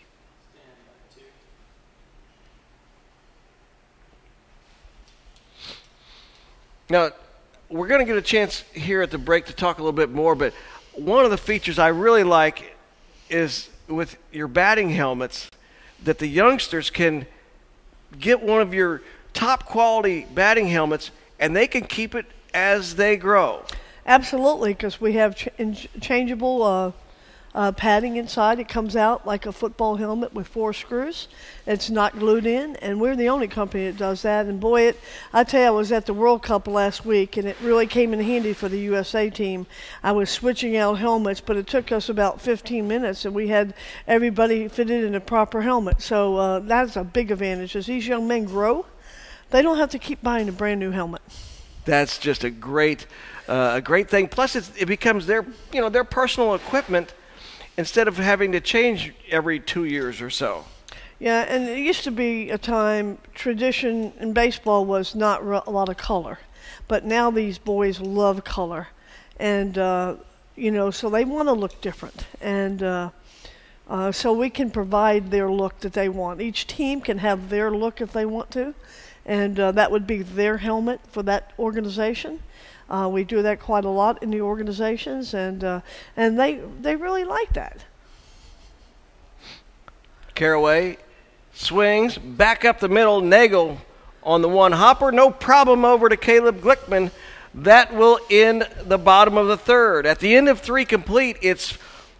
Now, we're going to get a chance here at the break to talk a little bit more, but one of the features I really like is with your batting helmets, that the youngsters can get one of your top quality batting helmets and they can keep it as they grow. Absolutely, because we have changeable padding inside. It comes out like a football helmet with 4 screws. It's not glued in, and we're the only company that does that. And boy, I tell you, I was at the World Cup last week, and it really came in handy for the USA team. I was switching out helmets, but it took us about 15 minutes, and we had everybody fitted in a proper helmet. So that's a big advantage. As these young men grow, they don't have to keep buying a brand new helmet. That's just a great thing. Plus, it becomes their personal equipment instead of having to change every 2 years or so. Yeah, and it used to be a time, tradition in baseball was not a lot of color. But now these boys love color. And, so they want to look different. And so we can provide their look that they want. Each team can have their look if they want to. And that would be their helmet for that organization. We do that quite a lot in the organizations, and they really like that. Caraway swings back up the middle. Nagel on the one hopper. No problem over to Caleb Glickman. That will end the bottom of the third. At the end of 3 complete, it's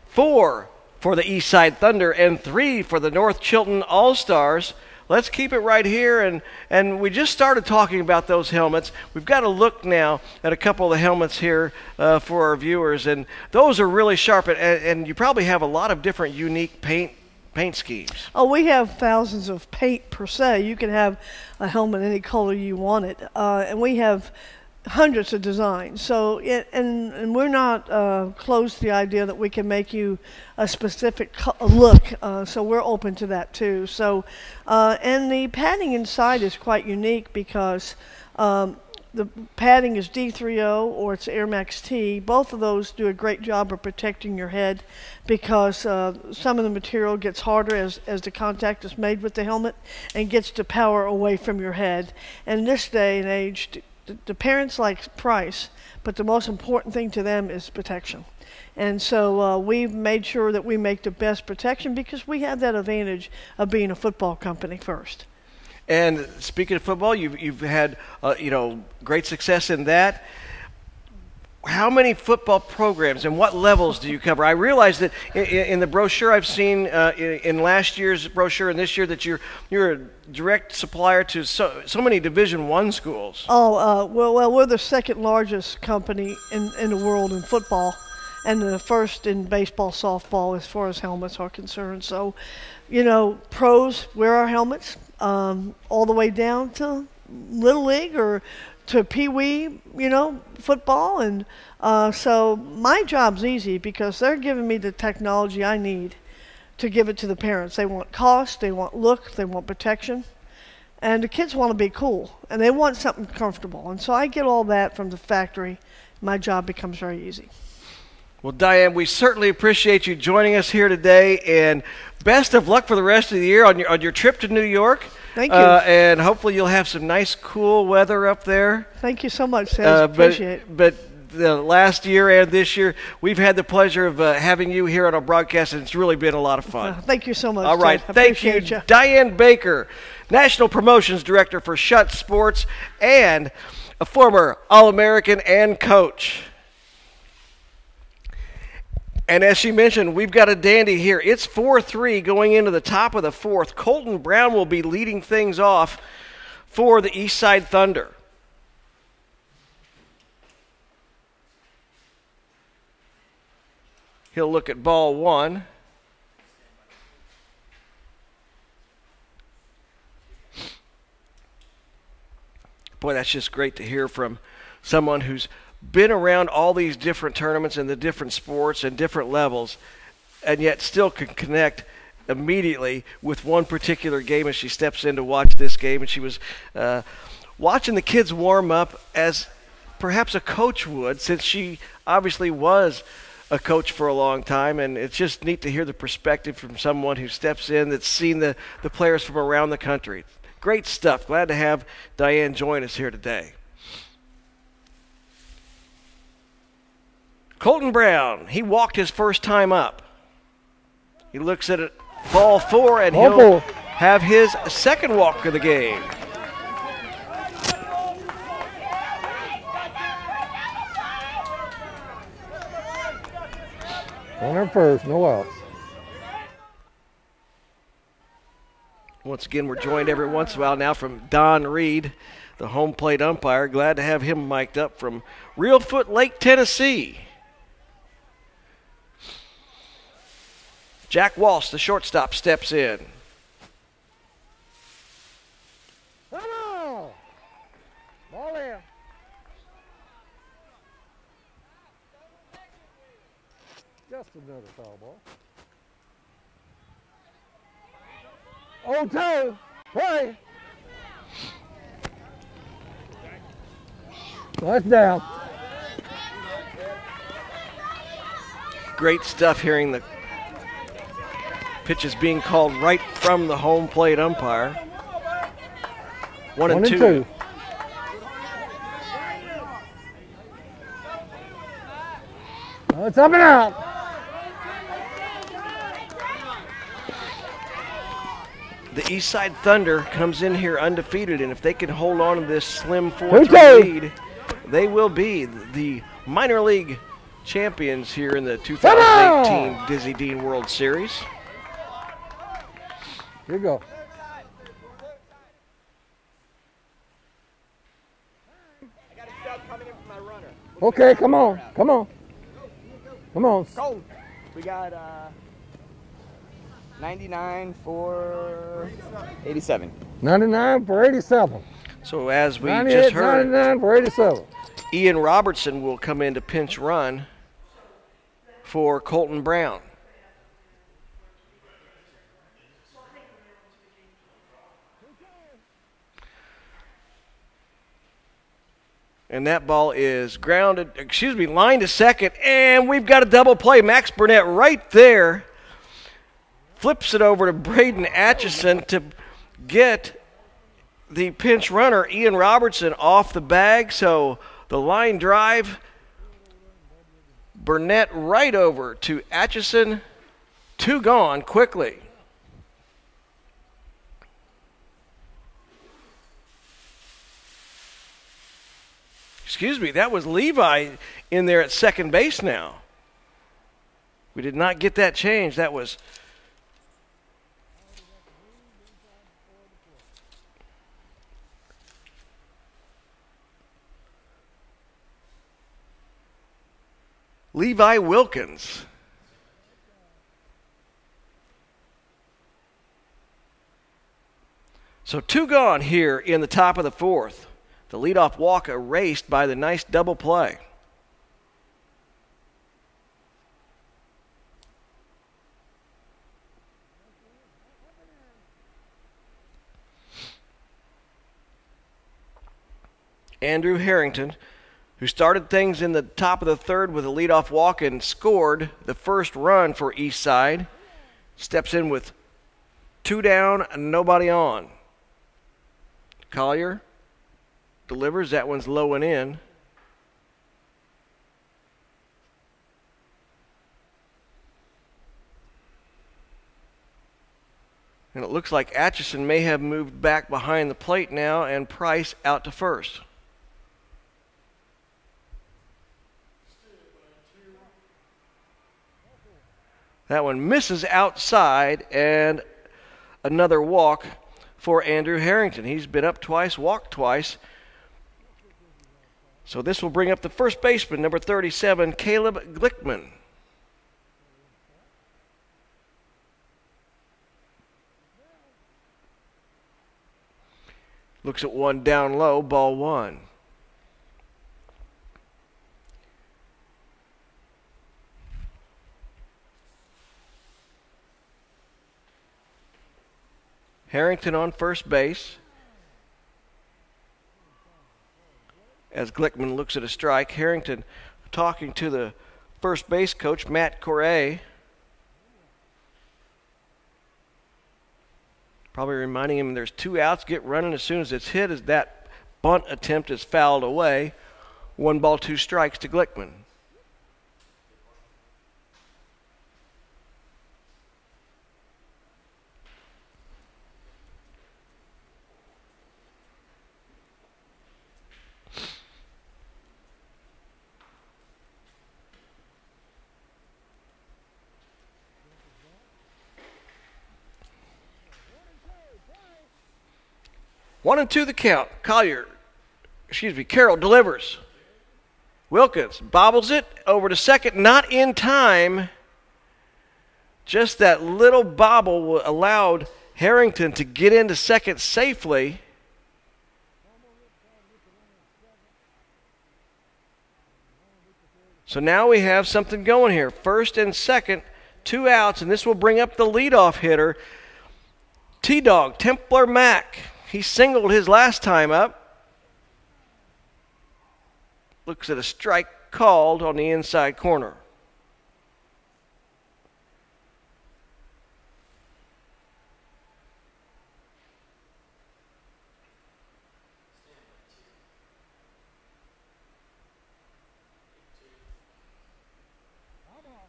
4 for the Eastside Thunder and 3 for the North Chilton All-Stars. Let's keep it right here, and we just started talking about those helmets. We've got to look now at a couple of the helmets here for our viewers, and those are really sharp, and you probably have a lot of different unique paint schemes. Oh, we have thousands of paint per se. You can have a helmet any color you want it, and we have hundreds of designs. So, and we're not closed to the idea that we can make you a specific look. So we're open to that too. So, and the padding inside is quite unique because the padding is D30 or it's Air Max T. Both of those do a great job of protecting your head because some of the material gets harder as the contact is made with the helmet and gets the power away from your head. And in this day and age, the parents like price, but the most important thing to them is protection. And so we've made sure that we make the best protection because we have that advantage of being a football company first. And speaking of football, you've had great success in that. How many football programs and what levels do you cover? I realize that in the brochure I've seen in last year's brochure and this year that you're a direct supplier to so many Division I schools. Well, we're the second largest company in the world in football, and the first in baseball, softball, as far as helmets are concerned. So, pros wear our helmets all the way down to Little League or to Pee-wee, football. And so my job's easy because they're giving me the technology I need to give it to the parents. They want cost, they want look, they want protection. And the kids want to be cool, and they want something comfortable. And so I get all that from the factory. My job becomes very easy. Well, Diane, we certainly appreciate you joining us here today, and best of luck for the rest of the year on your trip to New York. Thank you. And hopefully you'll have some nice, cool weather up there. Thank you so much, Ted. Appreciate it. But the last year and this year, we've had the pleasure of having you here on our broadcast, and it's really been a lot of fun. Thank you so much, All right. Ted. Thank you, Diane Baker, National Promotions Director for Schutt Sports and a former All-American and coach. And as she mentioned, we've got a dandy here. It's 4-3 going into the top of the fourth. Colton Brown will be leading things off for the Eastside Thunder. He'll look at ball 1. Boy, that's just great to hear from someone who's been around all these different tournaments and the different sports and different levels, and yet still can connect immediately with one particular game as she steps in to watch this game. And she was watching the kids warm up as perhaps a coach would, since she obviously was a coach for a long time. And it's just neat to hear the perspective from someone who steps in that's seen the players from around the country. Great stuff. Glad to have Diane join us here today. Colton Brown, he walked his first time up. He looks at it, ball 4, and he'll have his second walk of the game. Runner first, no outs. Once again, we're joined every once in a while now from Don Reed, the home plate umpire. Glad to have him mic'd up from Reelfoot Lake, Tennessee. Jack Walsh, the shortstop, steps in. Ball in. Just another foul ball. 0-2. Play. That's down. Great stuff hearing the pitches being called right from the home plate umpire. 1-2. It's up and out. The Eastside Thunder comes in here undefeated, and if they can hold on to this slim 4-3 lead, they will be the minor league champions here in the 2018 Dizzy Dean World Series. Here you go. I got a sub coming in for my runner. Okay, come on. Come on. Come on. Cold. We got 99 for 87. 99 for 87. So as we 98, just heard, 99 for 87. Ian Robertson will come in to pinch run for Colton Brown. And that ball is line to second, and we've got a double play. Max Burnett right there flips it over to Braden Atchison to get the pinch runner, Ian Robertson, off the bag. So the line drive, Burnett right over to Atchison, 2 gone quickly. Excuse me, that was Levi in there at second base now. We did not get that change. That was Levi Wilkins. So 2 gone here in the top of the 4th. The leadoff walk erased by the nice double play. Andrew Harrington, who started things in the top of the 3rd with a leadoff walk and scored the first run for Eastside, steps in with 2 down and nobody on. Collier delivers. That one's low and in. And it looks like Atchison may have moved back behind the plate now, and Price out to first. That one misses outside, and another walk for Andrew Harrington. He's been up twice, walked twice. So this will bring up the first baseman, number 37, Caleb Glickman. Looks at one down low, ball 1. Harrington on first base. As Glickman looks at a strike, Harrington talking to the first base coach, Matt Correa. Probably reminding him there's 2 outs, get running as soon as it's hit, as that bunt attempt is fouled away. 1 ball, 2 strikes to Glickman. 1-2 the count. Carroll delivers. Wilkins bobbles it over to second, not in time. Just that little bobble allowed Harrington to get into second safely. So now we have something going here. First and second, 2 outs, and this will bring up the leadoff hitter, T-Dog, Templar Mack. He singled his last time up. Looks at a strike called on the inside corner.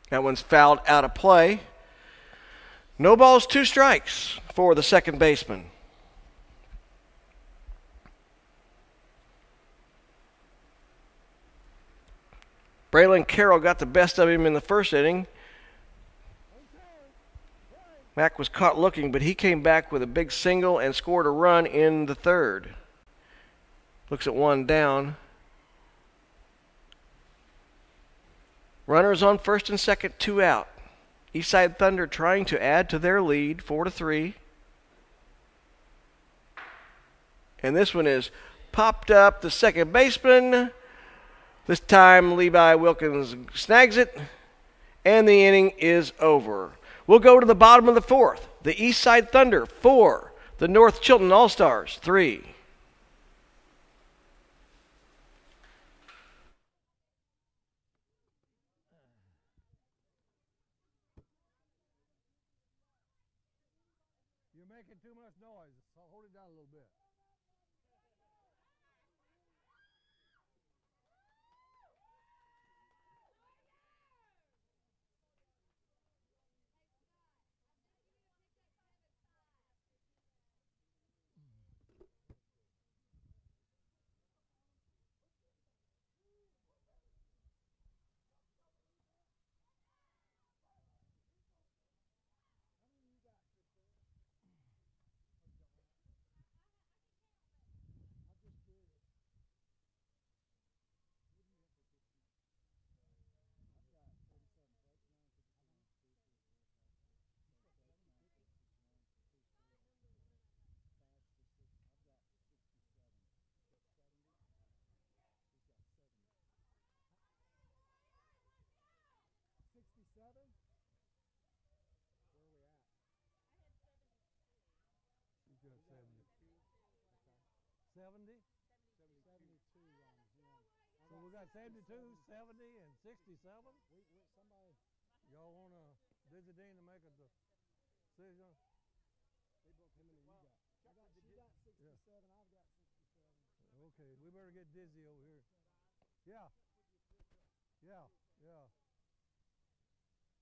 That one's fouled out of play. No balls, 2 strikes for the second baseman. Braylon Carroll got the best of him in the first inning. Mack was caught looking, but he came back with a big single and scored a run in the third. Looks at one down. Runners on first and second, 2 out. Eastside Thunder trying to add to their lead, 4-3. And this one is popped up. The second baseman. This time Levi Wilkins snags it, and the inning is over. We'll go to the bottom of the fourth. The Eastside Thunder, 4. The North Chilton All-Stars, 3. You're making too much noise, so hold it down a little bit. He's got 70. 70? 72. So we got 72, 70, and 67? Y'all want Dizzy Dean to make a decision? Okay, we better get Dizzy over here. Yeah.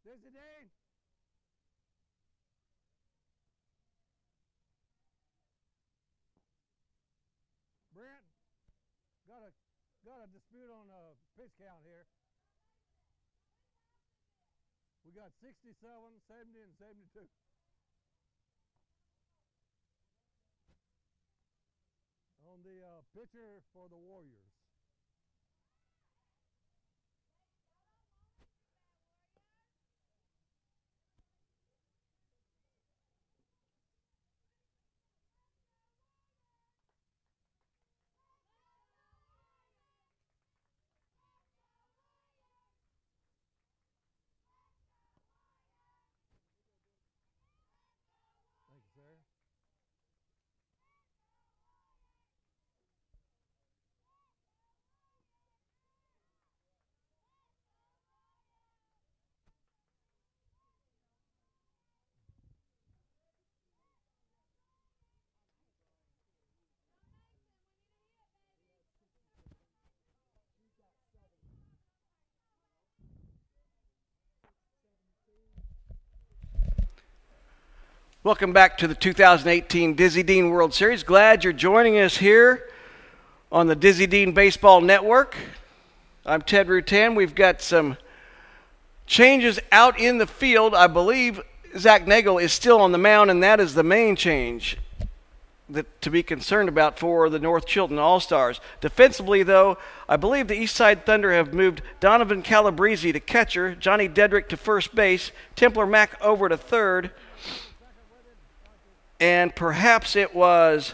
Dizzy Dean! Brent, got a dispute on pitch count here. We got 67, 70, and 72. On the pitcher for the Warriors. Thank you, sir. Welcome back to the 2018 Dizzy Dean World Series. Glad you're joining us here on the Dizzy Dean Baseball Network. I'm Ted Rutan. We've got some changes out in the field. I believe Zach Nagel is still on the mound, and that is the main change. to be concerned about for the North Chilton All-Stars. Defensively, though, I believe the Eastside Thunder have moved Donovan Calabrese to catcher, Johnny Dedrick to first base, Templar Mack over to third, and perhaps it was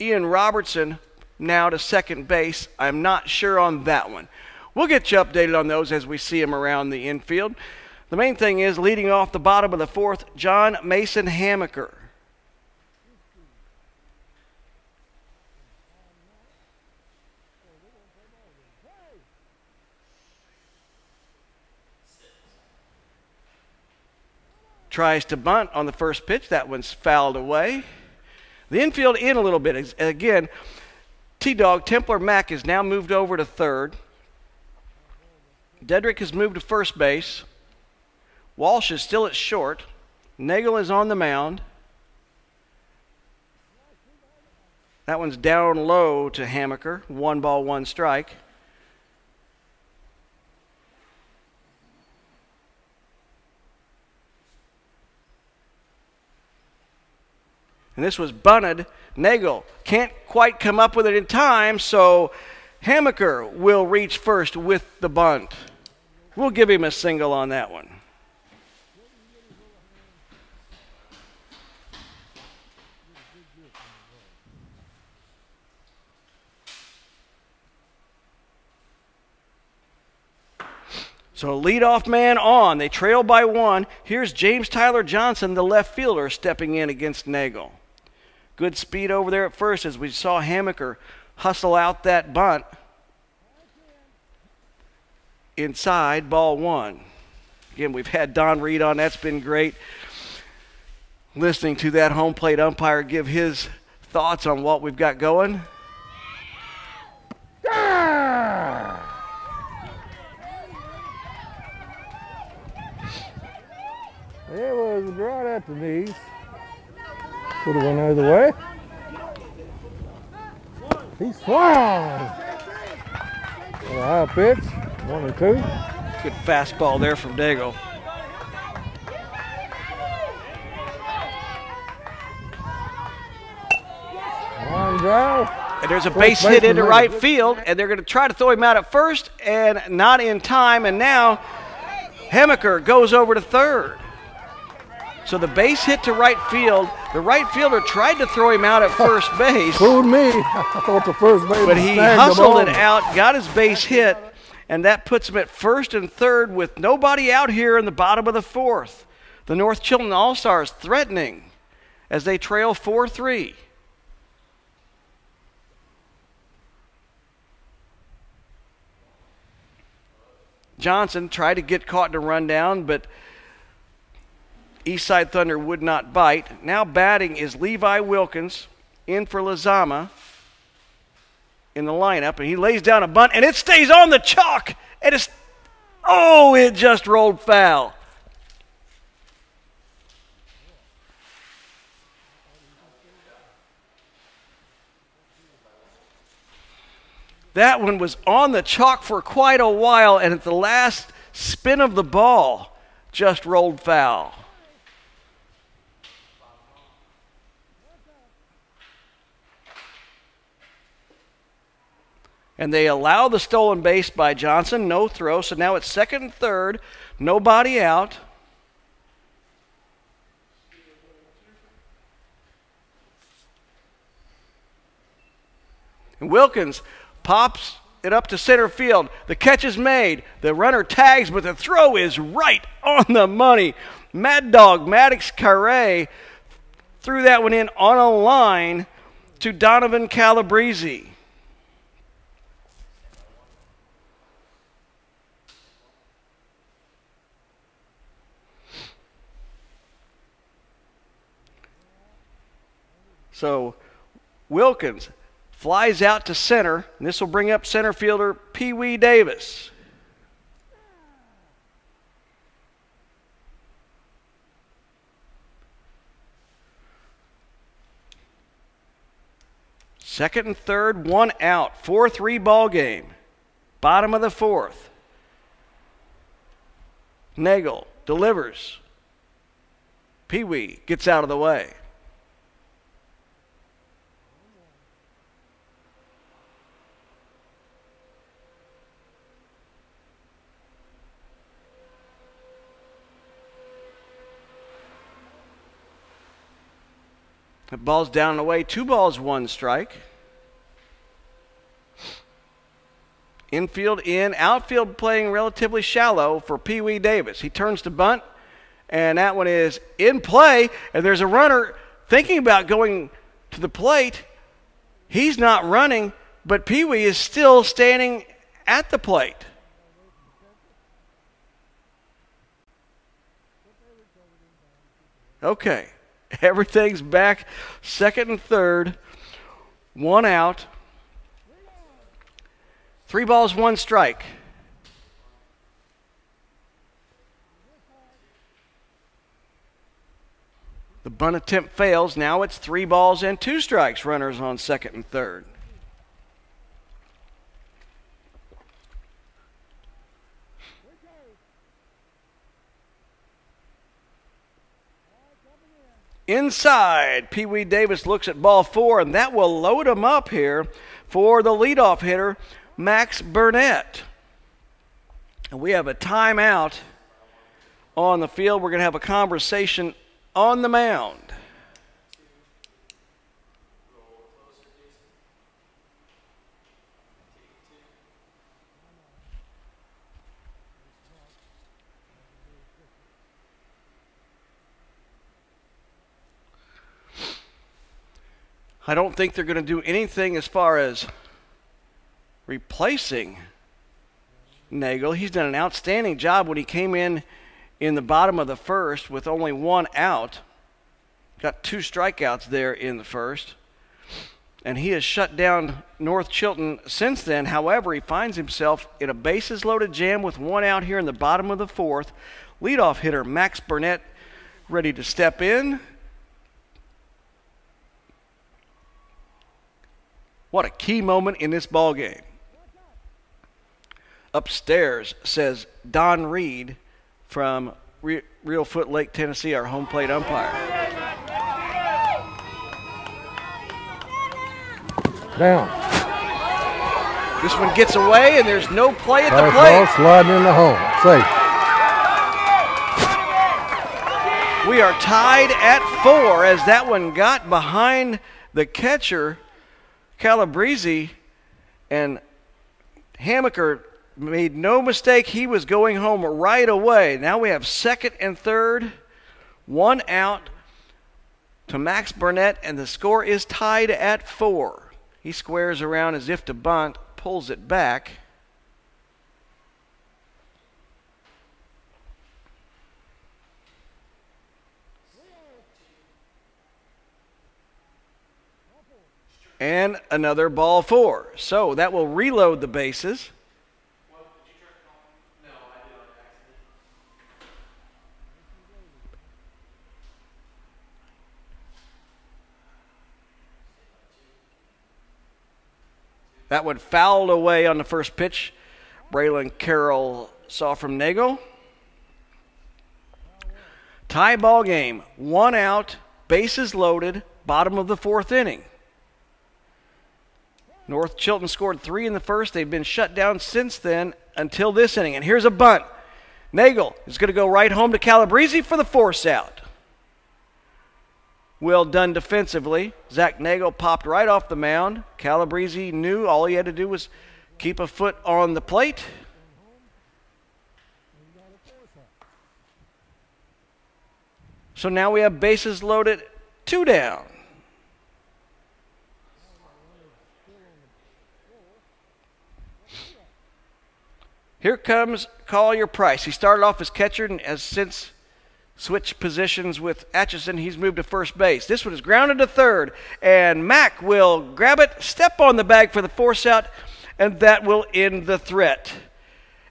Ian Robertson now to second base. I'm not sure on that one. We'll get you updated on those as we see them around the infield. The main thing is, leading off the bottom of the fourth, John Mason Hamaker. Tries to bunt on the first pitch. That one's fouled away. The infield in a little bit. Again, T-Dog Templar Mack is now moved over to third. Dedrick has moved to first base. Walsh is still at short. Nagel is on the mound. That one's down low to Hamaker. 1 ball, 1 strike. And this was bunted. Nagel can't quite come up with it in time, so Hamaker will reach first with the bunt. We'll give him a single on that one. So leadoff man on. They trail by 1. Here's James Tyler Johnson, the left fielder, stepping in against Nagel. Good speed over there at first as we saw Hamaker hustle out that bunt. Inside, ball 1. Again, we've had Don Reed on. That's been great. Listening to that home plate umpire give his thoughts on what we've got going. It was right at the knees. Could have went either way. He swung. A high pitch, 1 or 2. Good fastball there from Nagel. Line drive. And there's a base hit into right field, and they're going to try to throw him out at first, and not in time. And now Hamaker goes over to third. So the base hit to right field. The right fielder tried to throw him out at first base. Fooled me. I thought the first base. But he hustled it out, got his base hit, and that puts him at first and third with nobody out here in the bottom of the fourth. The North Chilton All-Stars threatening as they trail 4-3. Johnson tried to get caught in a rundown, but Eastside Thunder would not bite. Now batting is Levi Wilkins in for Lazama in the lineup, and he lays down a bunt, and it stays on the chalk. And it's, oh, it just rolled foul. That one was on the chalk for quite a while, and at the last spin of the ball, just rolled foul. And they allow the stolen base by Johnson, no throw. So now it's second and third, nobody out. And Wilkins pops it up to center field. The catch is made. The runner tags, but the throw is right on the money. Mad Dog Maddox Carre threw that one in on a line to Donovan Calabrese. So Wilkins flies out to center, and this will bring up center fielder Pee Wee Davis. Second and third, 1 out. 4-3 ball game. Bottom of the fourth. Nagel delivers. Pee Wee gets out of the way. The ball's down and away. 2 balls, 1 strike. Infield in, outfield playing relatively shallow for Pee Wee Davis. He turns to bunt, and that one is in play, and there's a runner thinking about going to the plate. He's not running, but Pee Wee is still standing at the plate. Okay, everything's back. Second and third, 1 out. 3 balls, 1 strike. The bunt attempt fails. Now it's 3 balls and 2 strikes. Runners on second and third. Inside, Pee Wee Davis looks at ball 4, and that will load him up here for the leadoff hitter, Max Burnett. And we have a timeout on the field. We're going to have a conversation on the mound. I don't think they're going to do anything as far as replacing Nagel. He's done an outstanding job when he came in the bottom of the first with only 1 out. Got 2 strikeouts there in the first. And he has shut down North Chilton since then. However, he finds himself in a bases-loaded jam with 1 out here in the bottom of the fourth. Leadoff hitter Max Burnett ready to step in. What a key moment in this ball game. Upstairs, says Don Reed from Reelfoot Lake, Tennessee, our home plate umpire. Down. This one gets away, and there's no play at the Ball plate. sliding in the home. Safe. We are tied at 4 as that one got behind the catcher, Calabrese, and Hammaker made no mistake. He was going home right away. Now we have second and third, 1 out to Max Burnett, and the score is tied at 4. He squares around as if to bunt, pulls it back. And another ball 4. So that will reload the bases. That one fouled away on the first pitch. Braylon Carroll saw from Nagel. Tie ball game. 1 out, bases loaded, bottom of the 4th inning. North Chilton scored 3 in the first. They've been shut down since then until this inning. And here's a bunt. Nagel is going to go right home to Calabrese for the force out. Well done defensively. Zach Nagel popped right off the mound. Calabrese knew all he had to do was keep a foot on the plate. So now we have bases loaded, 2 down. Here comes Collier Price. He started off as catcher and has since switched positions with Atchison. He's moved to first base. This one is grounded to third, and Mack will grab it, step on the bag for the force out, and that will end the threat.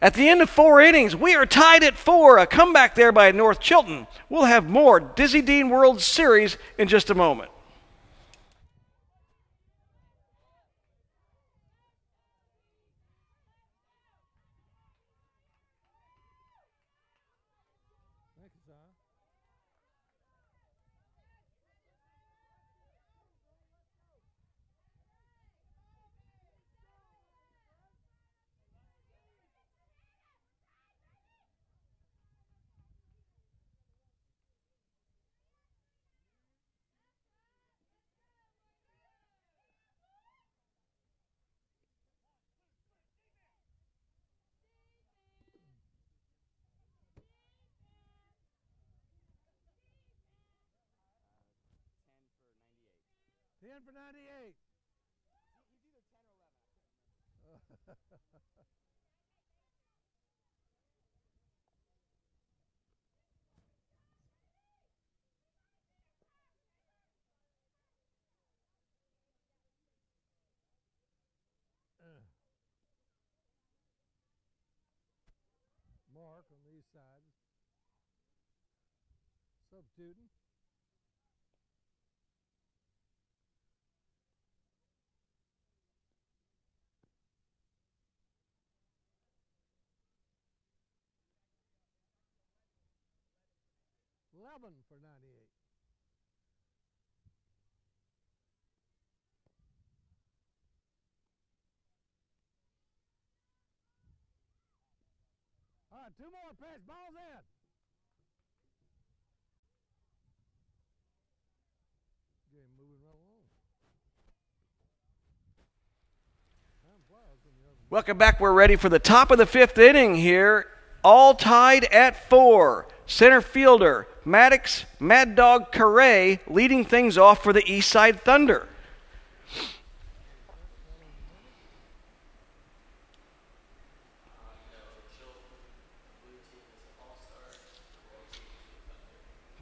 At the end of 4 innings, we are tied at 4. A comeback there by North Chilton. We'll have more Dizzy Dean World Series in just a moment. Thank you, son. $10 for 98. 10 for 98. He's either 10 or 11. Mark on the east side. Substituting. $11 for 98. All right, 2 more pitch. Ball's in. Game moving right along. Welcome back. We're ready for the top of the 5th inning here. All tied at 4. Center fielder Maddox Mad Dog Carre leading things off for the Eastside Thunder.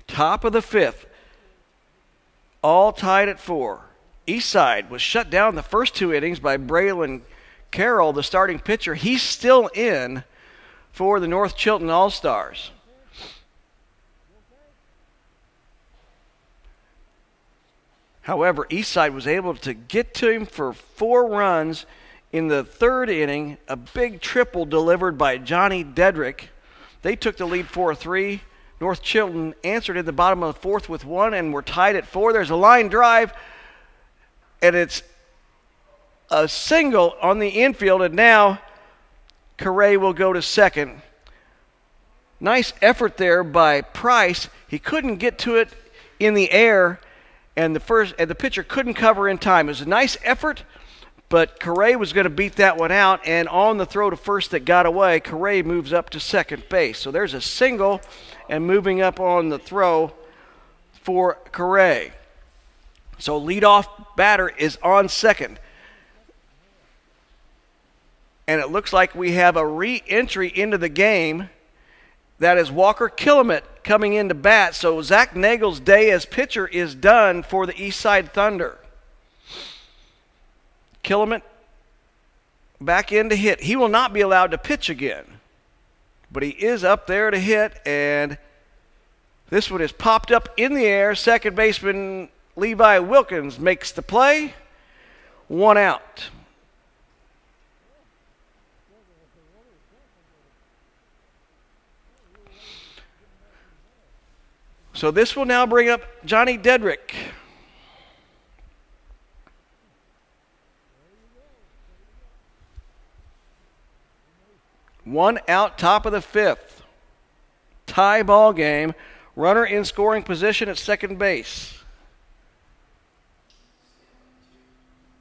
Top of the 5th. All tied at 4. Eastside was shut down the first 2 innings by Braylon Carroll, the starting pitcher. He's still in for the North Chilton All-Stars. However, Eastside was able to get to him for 4 runs in the 3rd inning, a big triple delivered by Johnny Dedrick. They took the lead 4-3. North Chilton answered in the bottom of the 4th with 1, and we're tied at 4. There's a line drive, and it's a single on the infield, and now Carre will go to second. Nice effort there by Price. He couldn't get to it in the air, and the pitcher couldn't cover in time. It was a nice effort, but Carre was going to beat that one out, and on the throw to first that got away, Carre moves up to second base. So there's a single, and moving up on the throw for Carre. So leadoff batter is on second. And it looks like we have a re-entry into the game. That is Walker Killamette coming into bat. So Zach Nagel's day as pitcher is done for the Eastside Thunder. Killamette back in to hit. He will not be allowed to pitch again, but he is up there to hit, and this one is popped up in the air. Second baseman Levi Wilkins makes the play. 1 out. So this will now bring up Johnny Dedrick. One out, top of the 5th. Tie ball game. Runner in scoring position at second base.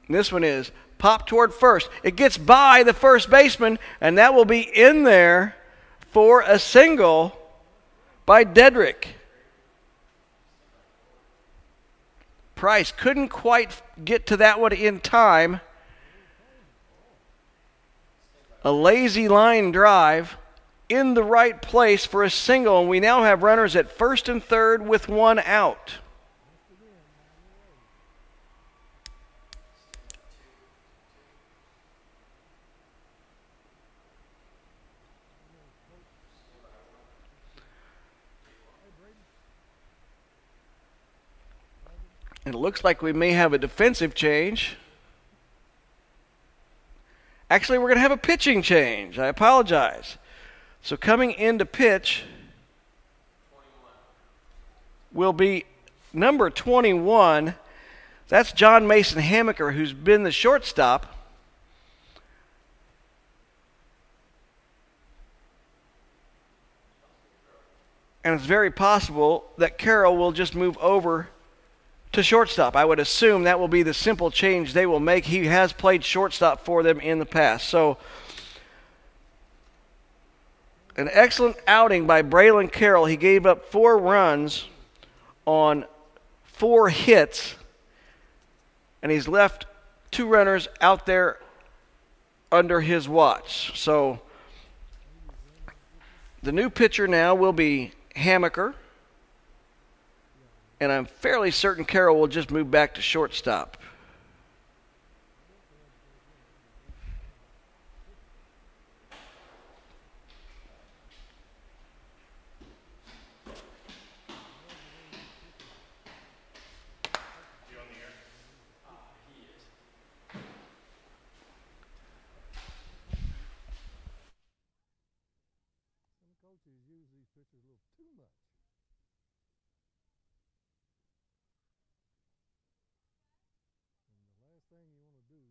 This one is popped toward first. It gets by the first baseman, and that will be in there for a single by Dedrick. Price couldn't quite get to that one in time. A lazy line drive in the right place for a single, and we now have runners at first and third with 1 out. And it looks like we may have a defensive change. Actually, we're going to have a pitching change. I apologize. So coming in to pitch will be number 21. That's John Mason Hamaker, who's been the shortstop. And it's very possible that Carroll will just move over to shortstop. I would assume that will be the simple change they will make. He has played shortstop for them in the past. So an excellent outing by Braylon Carroll. He gave up 4 runs on 4 hits, and he's left 2 runners out there under his watch. So the new pitcher now will be Hamaker, and I'm fairly certain Carroll will just move back to shortstop. Coaches use these pitchers a little too much. And the last thing you want to do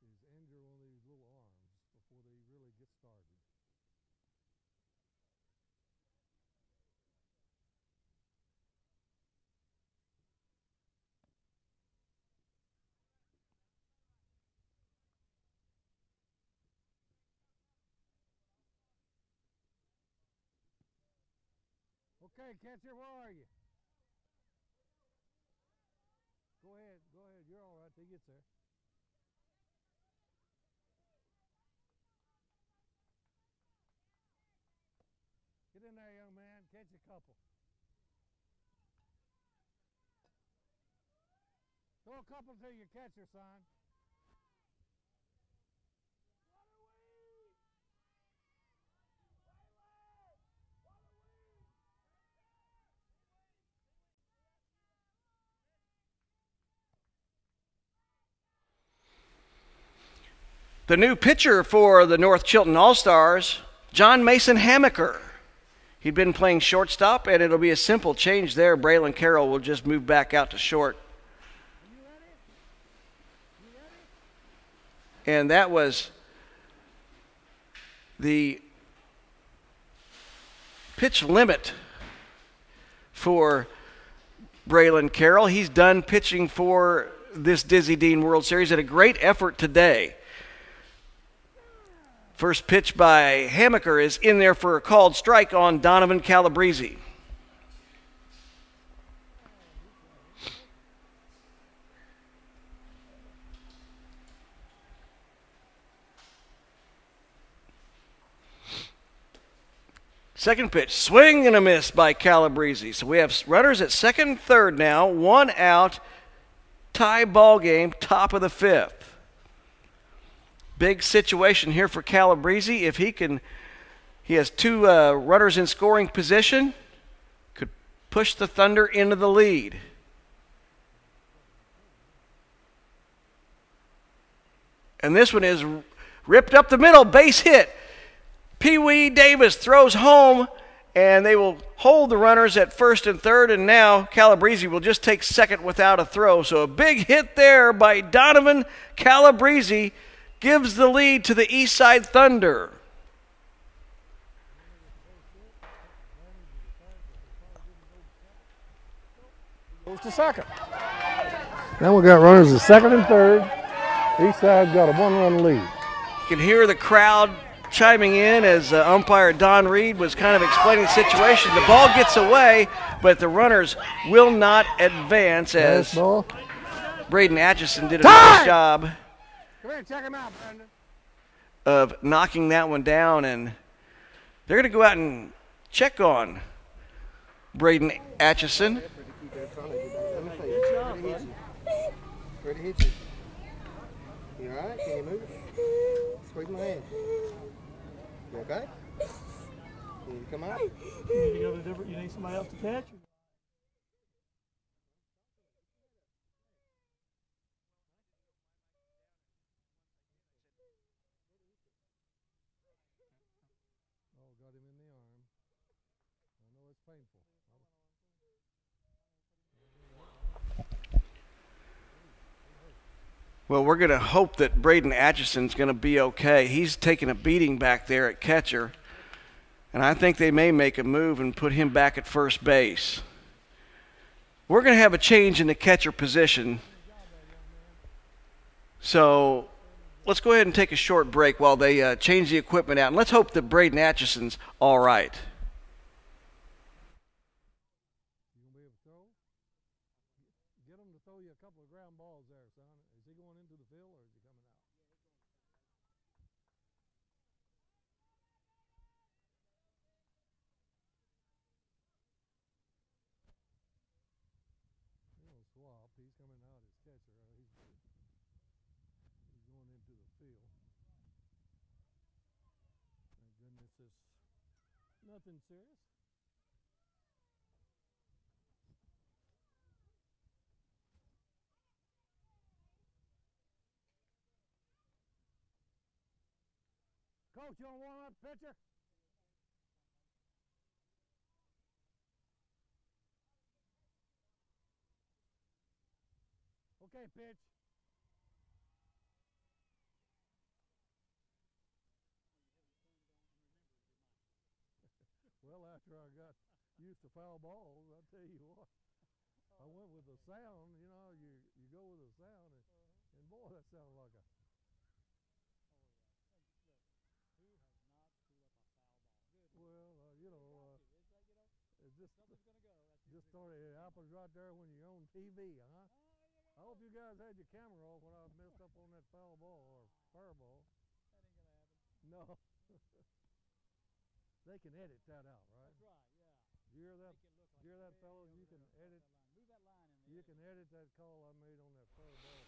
is injure one of these little arms before they really get started. Okay, catcher, where are you? Go ahead, go ahead. You're all right till he gets there. Get in there, young man. Catch a couple. Throw a couple to your catcher, son. The new pitcher for the North Chilton All-Stars, John Mason Hamaker. He'd been playing shortstop, and it'll be a simple change there. Braylon Carroll will just move back out to short. And that was the pitch limit for Braylon Carroll. He's done pitching for this Dizzy Dean World Series. Had a great effort today. First pitch by Hamaker is in there for a called strike on Donovan Calabrese. Second pitch, swing and a miss by Calabrese. So we have runners at second and third now, 1 out, tie ball game, top of the 5th. Big situation here for Calabrese. If he has 2 runners in scoring position, could push the Thunder into the lead. And this one is ripped up the middle, base hit. Pee Wee Davis throws home, and they will hold the runners at first and third, and now Calabrese will just take second without a throw. So a big hit there by Donovan Calabrese gives the lead to the Eastside Thunder. Goes to second. Now we got runners at second and third. Eastside got a 1-run lead. You can hear the crowd chiming in as umpire Don Reed was kind of explaining the situation. The ball gets away, but the runners will not advance as Braden Atchison did a nice job Come here, check him out, Brandon. of knocking that one down, and they're going to go out and check on Braden Atchison. Where'd he hit you? You all right? Can you move? Squeeze my hand. You okay? You need to come out? You need to go to different. You need somebody else to catch. Oh, got him in the arm. I know it's painful. Well, we're going to hope that Braden Atchison's going to be okay. He's taking a beating back there at catcher. And I think they may make a move and put him back at first base. We're going to have a change in the catcher position. So let's go ahead and take a short break while they change the equipment out. And let's hope that Braden Atchison's all right. Get him to throw you a couple of ground balls there, son. Is he going into the field or is he coming out? Swap. He's coming out as catcher. He's going into the field. Thank goodness it's nothing serious. Coach, you want to warm up the pitcher? Okay, pitch. Well, after I got used to foul balls, I tell you what, I went with the sound. You know, you go with the sound, and boy, that sounded like a. Well, it's just started. It happens right there when you're on TV, huh? I hope you guys had your camera off when I messed up on that foul ball or fire ball. That ain't gonna happen. No. They can edit that out, right? That's right, yeah. You hear that? You hear that, fellas? You can edit. You can edit that call I made on that fire ball.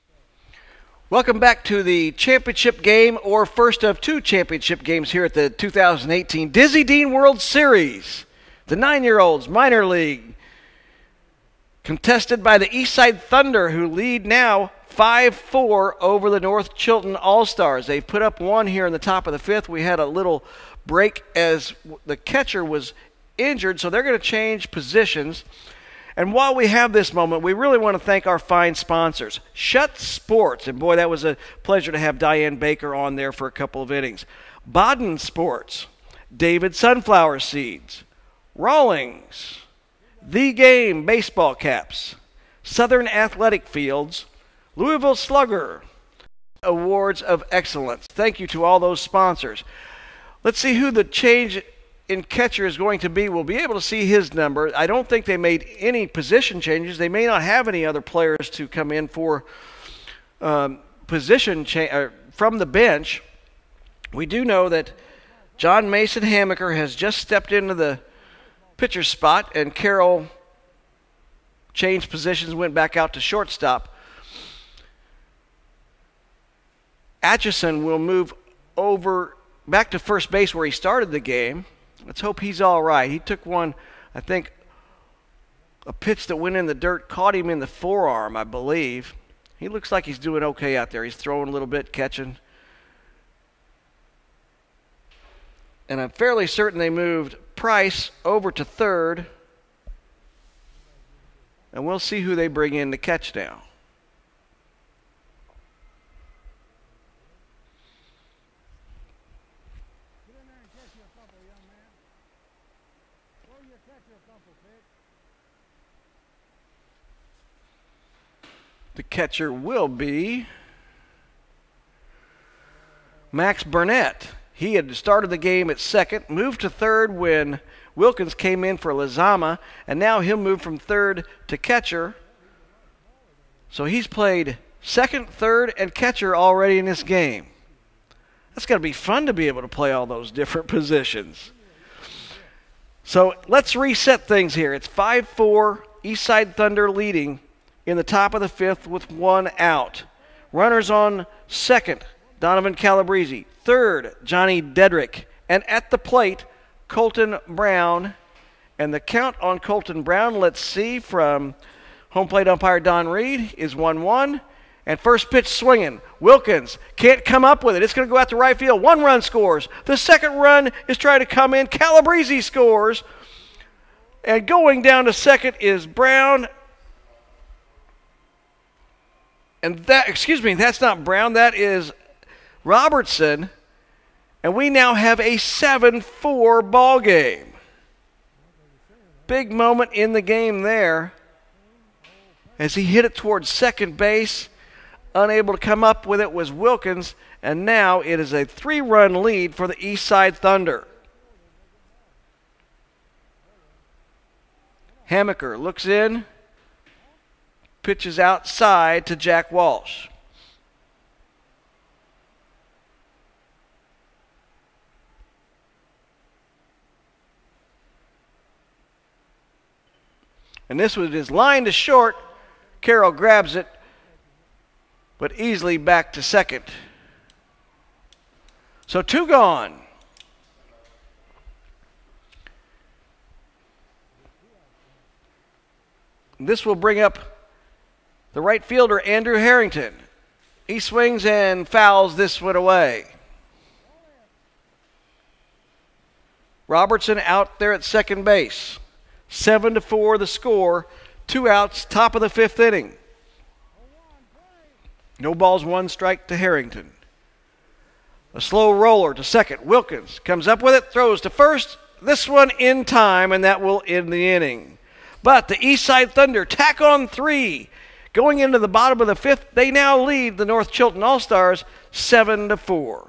Welcome back to the championship game, or first of two championship games here at the 2018 Dizzy Dean World Series. The 9-year-olds minor league, contested by the Eastside Thunder, who lead now 5-4 over the North Chilton All-Stars. They put up one here in the top of the fifth. We had a little break as the catcher was injured, so they're going to change positions. And while we have this moment, we really want to thank our fine sponsors, Shutt Sports. And boy, that was a pleasure to have Diane Baker on there for a couple of innings. Baden Sports, David Sunflower Seeds, Rawlings, The Game Baseball Caps, Southern Athletic Fields, Louisville Slugger, Awards of Excellence. Thank you to all those sponsors. Let's see who the change in catcher is going to be. We'll be able to see his number. I don't think they made any position changes. They may not have any other players to come in for position from the bench. We do know that John Mason Hamaker has just stepped into the pitcher spot, and Carroll changed positions, went back out to shortstop. Atchison will move over back to first base where he started the game. Let's hope he's all right. He took one, I think, a pitch that went in the dirt, caught him in the forearm, I believe. He looks like he's doing okay out there. He's throwing a little bit, catching. And I'm fairly certain they moved Price over to third. And we'll see who they bring in to catch now. The catcher will be Max Burnett. He had started the game at second, moved to third when Wilkins came in for Lizama, and now he'll move from third to catcher. So he's played second, third, and catcher already in this game. That's got to be fun to be able to play all those different positions. So let's reset things here. It's 5-4, Eastside Thunder leading in the top of the fifth with one out. Runners on second, Donovan Calabrese. Third, Johnny Dedrick. And at the plate, Colton Brown. And the count on Colton Brown, let's see, from home plate umpire Don Reed, is 1-1. And first pitch swinging. Wilkins can't come up with it. It's going to go out to right field. One run scores. The second run is trying to come in. Calabrese scores. And going down to second is Brown. And that's not Brown. That is Robertson. And we now have a 7-4 ball game. Big moment in the game there as he hit it towards second base. Unable to come up with it was Wilkins, and now it is a 3-run lead for the Eastside Thunder. Hammaker looks in, pitches outside to Jack Walsh. And this was his line to short. Carroll grabs it, but easily back to second. So 2 gone. This will bring up the right fielder, Andrew Harrington. He swings and fouls this one away. Robertson out there at second base. 7-4 the score. 2 outs, top of the 5th inning. No balls, 1 strike to Harrington. A slow roller to second. Wilkins comes up with it, throws to first. This one in time, and that will end the inning. But the Eastside Thunder tack on 3. Going into the bottom of the 5th, they now lead the North Chilton All-Stars 7-4.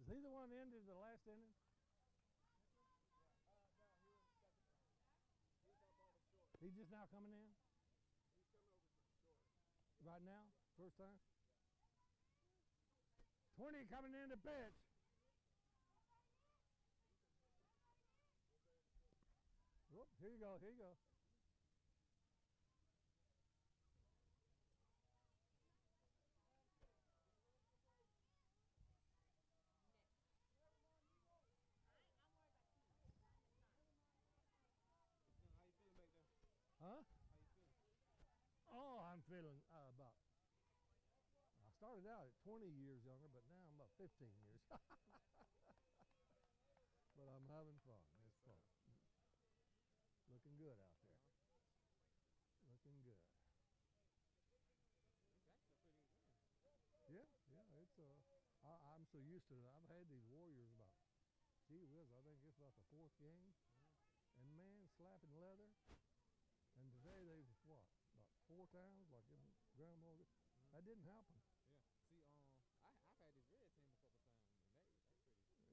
Is he the one that ended the last inning? He's just now coming in? Right now? First time? 20 coming in to pitch. Whoop, here you go, here you go. Huh? Oh, I'm feeling about. I started out at 20 years younger, but now I'm about 15 years. But I'm having fun. It's fun. Looking good out there. Looking good. Yeah, it's I'm so used to it. I've had these Warriors about, gee whiz, I think it's about the 4th game. And man, slapping leather. And today they've what? About 4 times, like in Grandma. That didn't happen.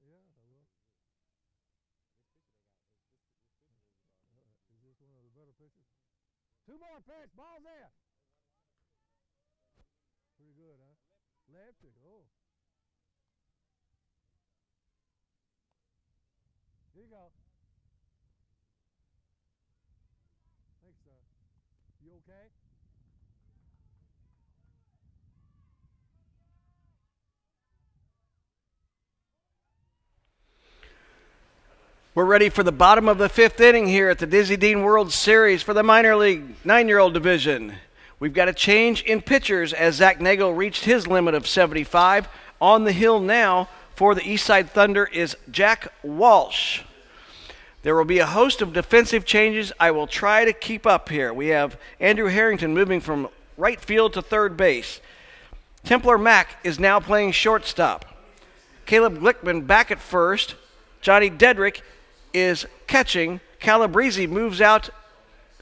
Yeah, well. Is this one of the better pitches? 2 more pitch, ball's there. Pretty good, huh? Lefty, oh. Here you go. Thanks, sir. You okay? We're ready for the bottom of the 5th inning here at the Dizzy Dean World Series for the minor league 9-year-old division. We've got a change in pitchers as Zach Nagel reached his limit of 75. On the hill now for the Eastside Thunder is Jack Walsh. There will be a host of defensive changes. I will try to keep up here. We have Andrew Harrington moving from right field to third base. Templar Mack is now playing shortstop. Caleb Glickman back at first. Johnny Dedrick is catching. Calabrese moves out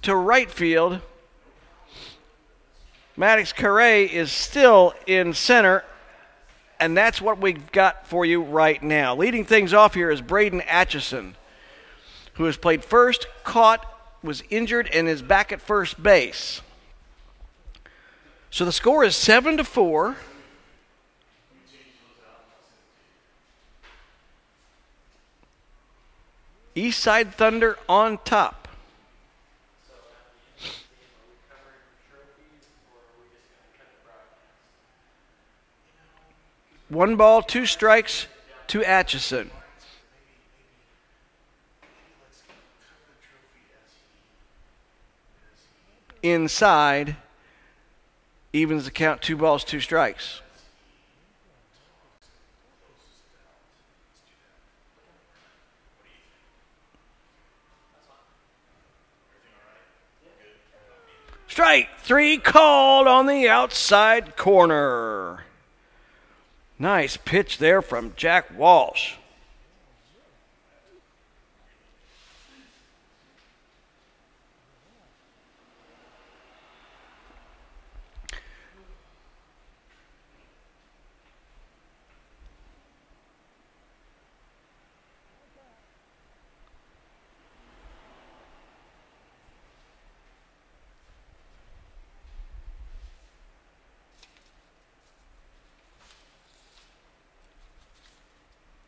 to right field. Maddox Carre is still in center, and that's what we've got for you right now. Leading things off here is Braden Atchison, who has played first, caught, was injured, and is back at first base. So the score is 7-4. Eastside Thunder on top. 1 ball, 2 strikes to Atchison. Inside, evens the count, 2 balls, 2 strikes. Strike 3 called on the outside corner. Nice pitch there from Jack Walsh.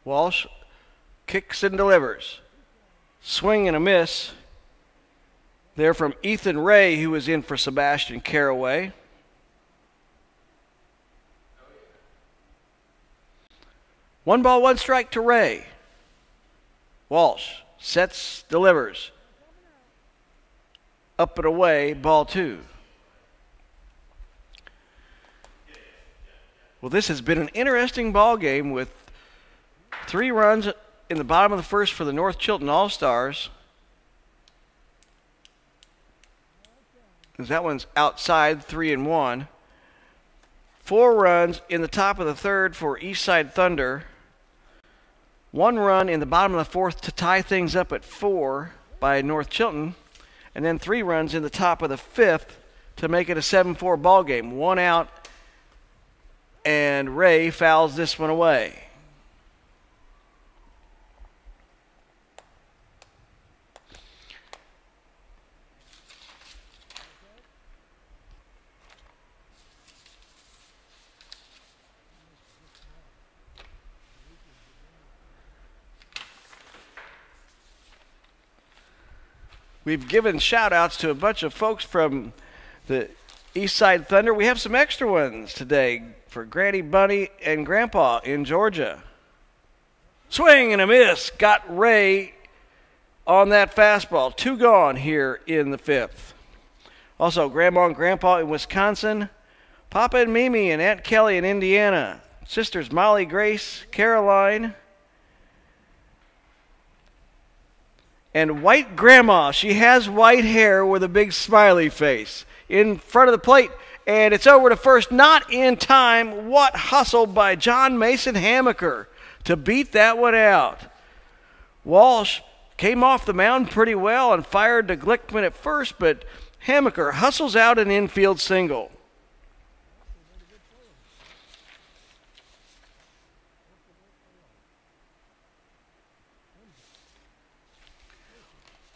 Walsh kicks and delivers. Swing and a miss. There from Ethan Ray, who was in for Sebastian Caraway. One ball, 1 strike to Ray. Walsh sets, delivers. Up and away, ball 2. Well, this has been an interesting ball game with 3 runs in the bottom of the first for the North Chilton All-Stars. That one's outside, 3-1. 4 runs in the top of the third for Eastside Thunder. 1 run in the bottom of the fourth to tie things up at 4 by North Chilton. And then 3 runs in the top of the fifth to make it a 7-4 ball game. 1 out, and Ray fouls this one away. We've given shout-outs to a bunch of folks from the Eastside Thunder. We have some extra ones today for Granny Bunny and Grandpa in Georgia. Swing and a miss. Got Ray on that fastball. 2 gone here in the 5th. Also, Grandma and Grandpa in Wisconsin. Papa and Mimi and Aunt Kelly in Indiana. Sisters Molly, Grace, Caroline. And white grandma, she has white hair with a big smiley face in front of the plate. And it's over to first, not in time. What hustle by John Mason Hamaker to beat that one out. Walsh came off the mound pretty well and fired to Glickman at first, but Hamaker hustles out an infield single.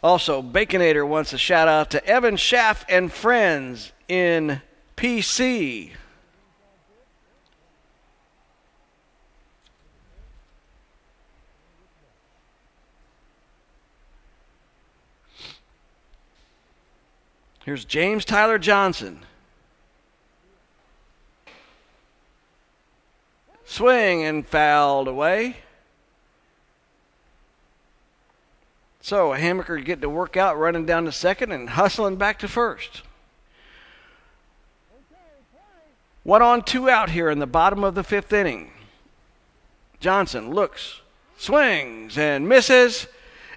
Also, Baconator wants a shout out to Evan Schaff and friends in PC. Here's James Tyler Johnson. Swing and fouled away. So Hamaker getting to work out, running down to second and hustling back to first. 1 on, 2 out here in the bottom of the 5th inning. Johnson looks, swings, and misses,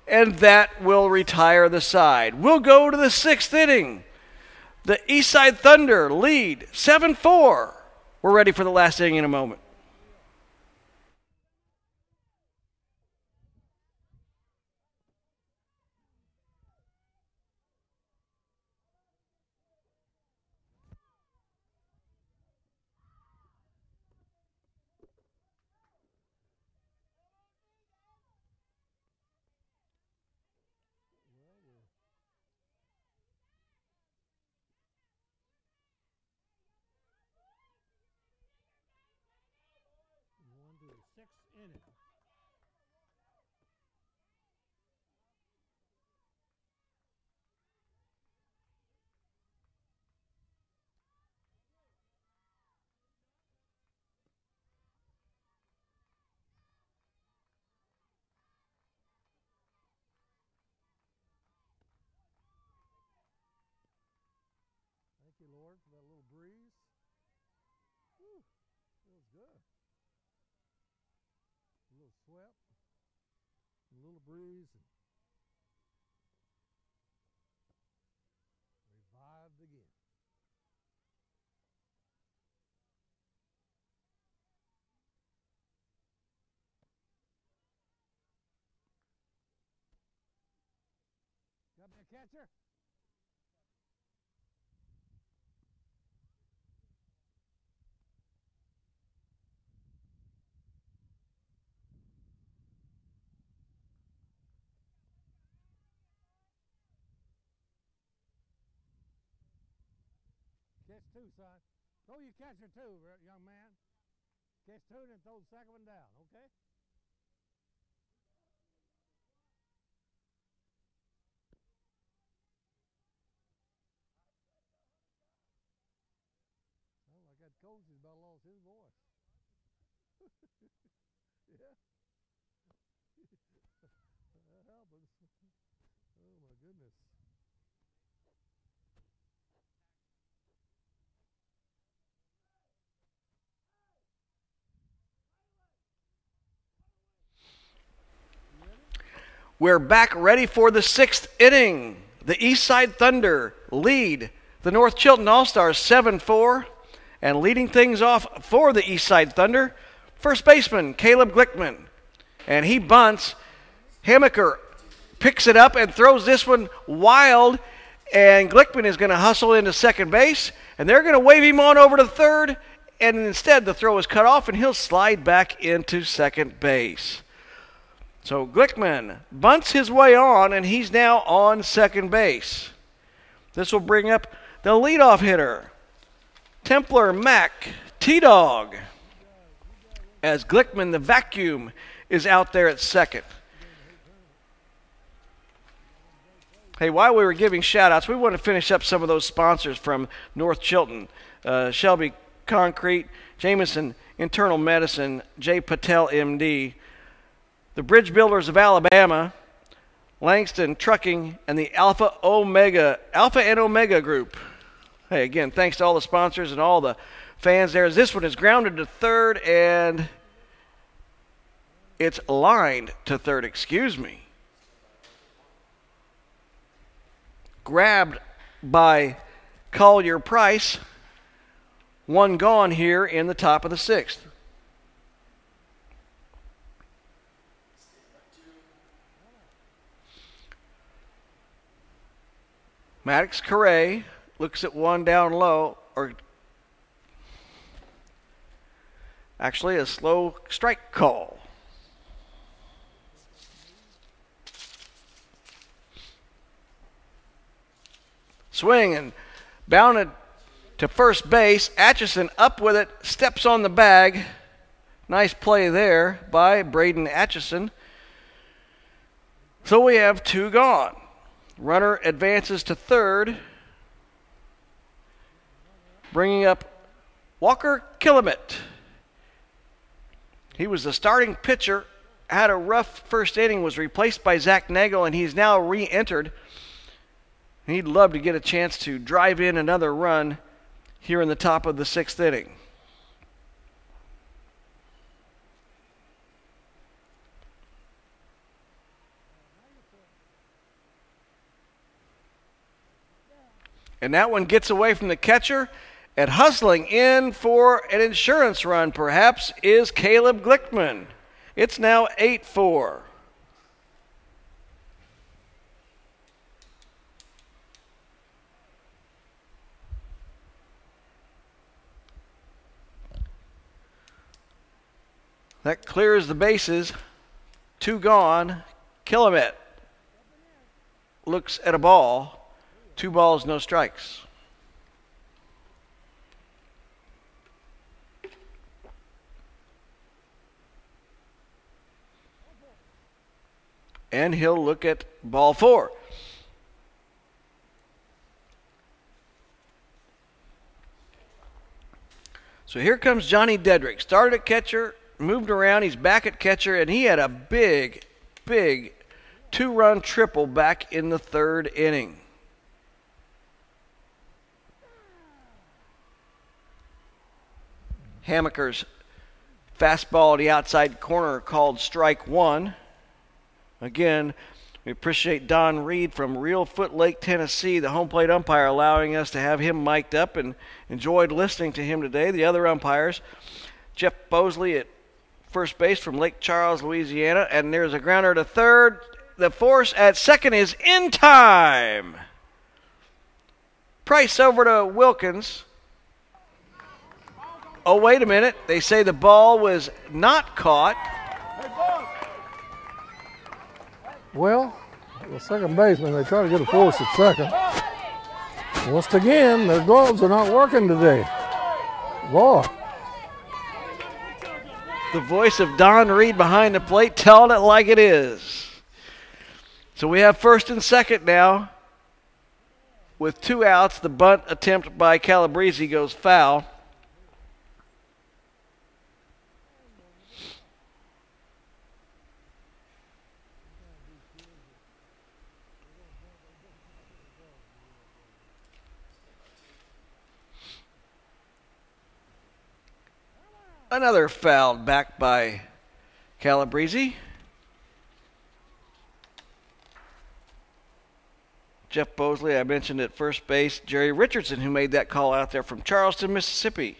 and that will retire the side. We'll go to the 6th inning. The Eastside Thunder lead 7-4. We're ready for the last inning in a moment. you, Lord, for that little breeze. Whew, feels good. A little sweat, a little breeze, and revived again. Got me a catcher? Catch two, son. Throw your catcher too, young man. Catch two and then throw the second one down, okay? Sounds like that coach has about lost his voice. Yeah. That happens. Oh my goodness. We're back ready for the 6th inning. The Eastside Thunder lead the North Chilton All-Stars 7-4. And leading things off for the Eastside Thunder, first baseman Caleb Glickman. And he bunts. Hammaker picks it up and throws this one wild. And Glickman is going to hustle into second base. And they're going to wave him on over to third. And instead the throw is cut off and he'll slide back into second base. So Glickman bunts his way on, and he's now on second base. This will bring up the leadoff hitter, Templar Mac T-Dog, as Glickman, the vacuum, is out there at second. Hey, while we were giving shout-outs, we want to finish up some of those sponsors from North Chilton. Shelby Concrete, Jameson Internal Medicine, J. Patel, M.D., the Bridge Builders of Alabama, Langston Trucking, and the Alpha and Omega Group. Hey, again, thanks to all the sponsors and all the fans there. This one is grounded to third, and it's lined to third, excuse me. Grabbed by Collier Price. One gone here in the top of the 6th. Maddox Correa looks at one down low, or actually a slow strike call. Swing and bounded to first base. Atchison up with it, steps on the bag. Nice play there by Braden Atchison. So we have two gone. Runner advances to third, bringing up Walker Killamette. He was the starting pitcher, had a rough first inning, was replaced by Zach Nagel, and he's now re-entered. He'd love to get a chance to drive in another run here in the top of the 6th inning. And that one gets away from the catcher, and hustling in for an insurance run, perhaps, is Caleb Glickman. It's now 8-4. That clears the bases. Two gone. Killamette looks at a ball. 2 balls, no strikes. And he'll look at ball 4. So here comes Johnny Dedrick. Started at catcher, moved around, he's back at catcher, and he had a big 2-run triple back in the 3rd inning. Hamaker's fastball to the outside corner called strike one. Again, we appreciate Don Reed from Real Foot Lake, Tennessee, the home plate umpire, allowing us to have him mic'd up, and enjoyed listening to him today. The other umpires, Jeff Bosley at first base from Lake Charles, Louisiana, and there's a grounder to third. The force at second is in time. Price over to Wilkins. Oh, wait a minute. They say the ball was not caught. Well, the second baseman, they try to get a force at second. Once again, their gloves are not working today. Boy. The voice of Don Reed behind the plate telling it like it is. So we have first and second now. With 2 outs, the bunt attempt by Calabrese goes foul. Another foul back by Calabrese. Jeff Bosley, I mentioned at first base. Jerry Richardson, who made that call out there from Charleston, Mississippi.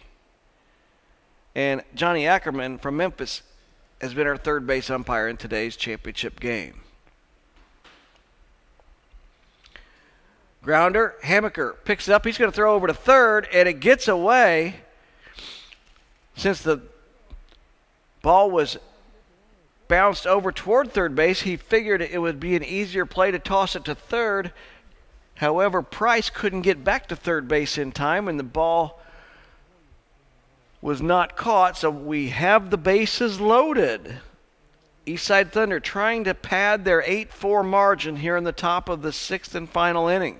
And Johnny Ackerman from Memphis has been our third base umpire in today's championship game. Grounder, Hamaker picks it up. He's going to throw over to third, and it gets away. Since the ball was bounced over toward third base, he figured it would be an easier play to toss it to third. However, Price couldn't get back to third base in time, and the ball was not caught, so we have the bases loaded. Eastside Thunder trying to pad their 8-4 margin here in the top of the 6th and final inning.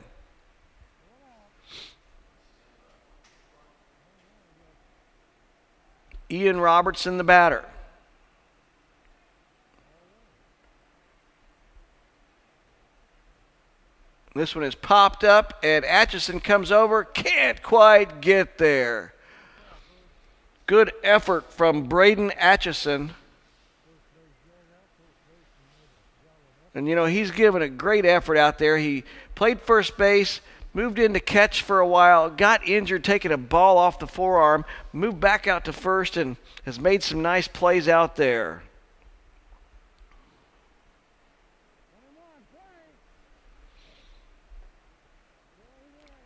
Ian Robertson, the batter. This one is popped up, and Atchison comes over. Can't quite get there. Good effort from Braden Atchison. And, you know, he's given a great effort out there. He played first base, moved in to catch for a while, got injured taking a ball off the forearm, moved back out to first, and has made some nice plays out there.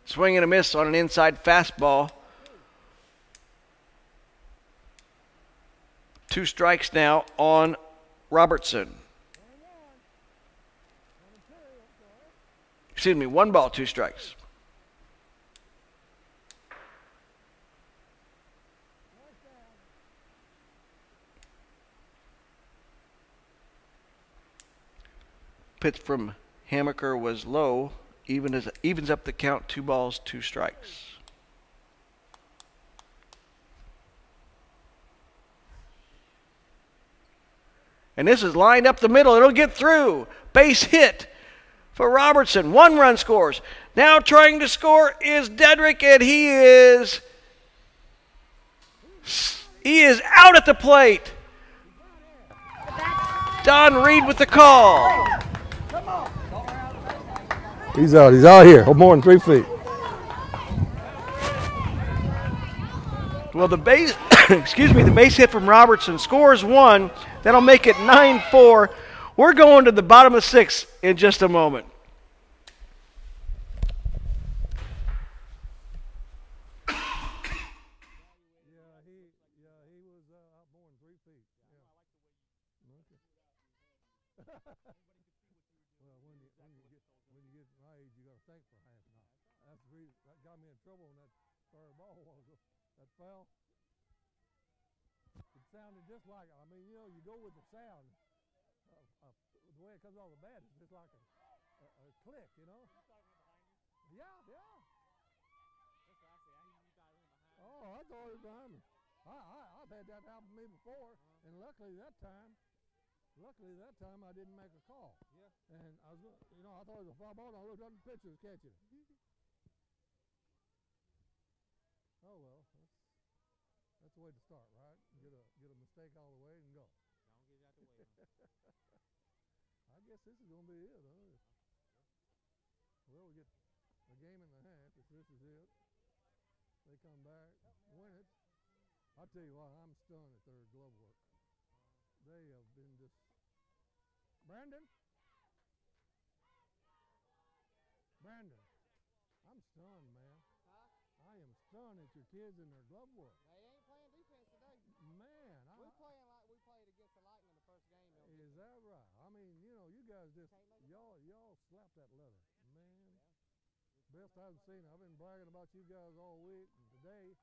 Swing and a miss on an inside fastball. 2 strikes now on Robertson. Excuse me, 1 ball, 2 strikes. Pitch from Hamaker was low, evens up the count, 2 balls, 2 strikes. And this is lined up the middle. It'll get through. Base hit for Robertson. 1 run scores. Now trying to score is Dedrick, and he is out at the plate. Don Reed with the call. He's out. He's out here. More than 3 feet. Well, the base, the base hit from Robertson scores 1. That'll make it 9-4. We're going to the bottom of 6 in just a moment. Sounded just like, I mean, you know, you go with the sound. The way it comes off the bat, it's just like a click, you know? Yeah, yeah. Oh, I thought it was behind me. I've had that happen to me before, and luckily that time I didn't make a call. Yeah. And I was, you know, I thought it was a foul ball, and I looked up, the pitcher was catching it. Oh well, that's the way to start, right? Get a mistake out of the way and go. I guess this is going to be it, huh? Well, we get a game and a half if this is it. They come back, win it. I'll tell you what, I'm stunned at their glove work. They have been just... Brandon, I'm stunned, man. I am stunned at your kids and their glove work. They ain't playing defense today. Man, We're playing like we played against the Lightning the first game. Is that right? I mean, you know, you guys just y'all slapped that leather, man. Best I've seen. I've been bragging about you guys all week, and today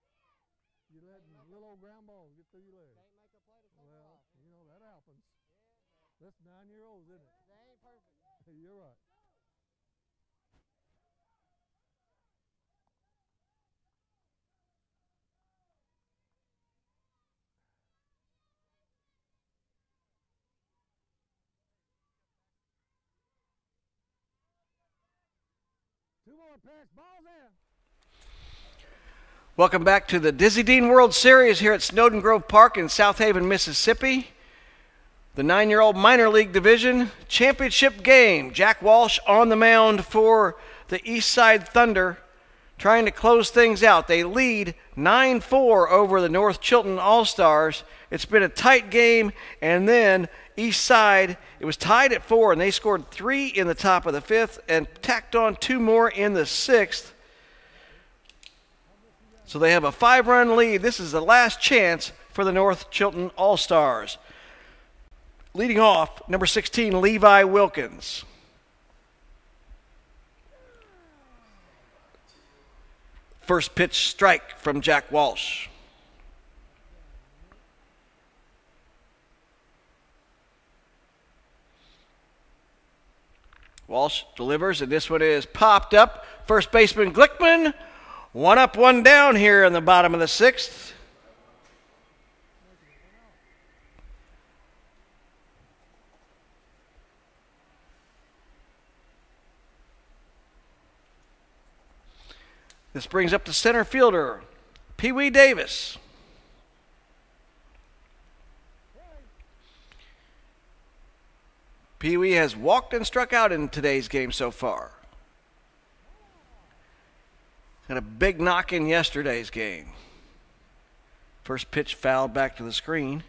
you let little old ground balls get through your legs. Can't make a play to save Well, life. you know that happens. That's 9-year-olds, isn't it? They ain't perfect. You're right. Two more picks, balls in. Welcome back to the Dizzy Dean World Series here at Snowden Grove Park in South Haven, Mississippi. The 9-year-old minor league division championship game. Jack Walsh on the mound for the Eastside Thunder, trying to close things out. They lead 9-4 over the North Chilton All-Stars. It's been a tight game, and then Eastside, it was tied at 4, and they scored 3 in the top of the 5th and tacked on 2 more in the 6th. So they have a 5-run lead. This is the last chance for the North Chilton All-Stars. Leading off, number 16, Levi Wilkins. First pitch strike from Jack Walsh. Walsh delivers, and this one is popped up. First baseman Glickman, 1 up, 1 down here in the bottom of the 6th. This brings up the center fielder, Pee Wee Davis. Pee Wee has walked and struck out in today's game so far. Had a big knock in yesterday's game. First pitch fouled back to the screen.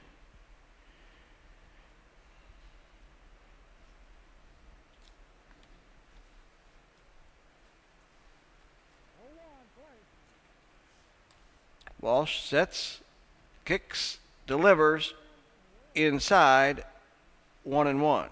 Walsh sets, kicks, delivers, inside, 1-1.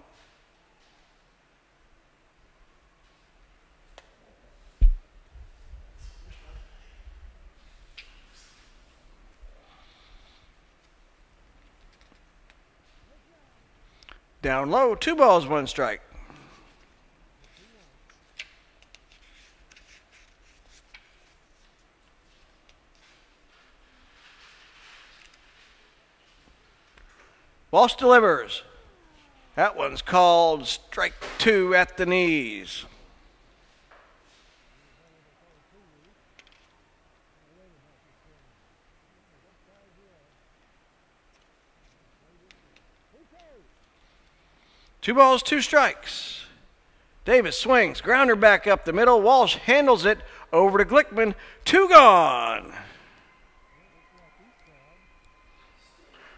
Down low, 2 balls, 1 strike. Walsh delivers. That one's called strike 2 at the knees. Two balls, 2 strikes. Davis swings, grounder back up the middle. Walsh handles it over to Glickman. 2 gone.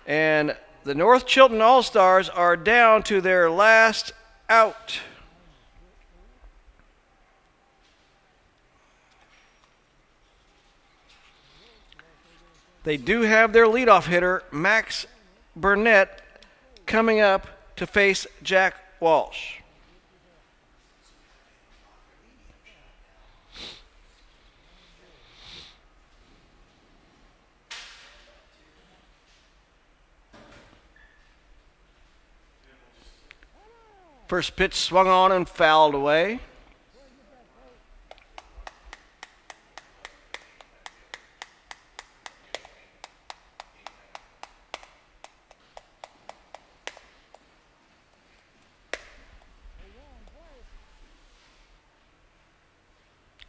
And the North Chilton All-Stars are down to their last out. They do have their leadoff hitter, Max Burnett, coming up to face Jack Walsh. First pitch swung on and fouled away.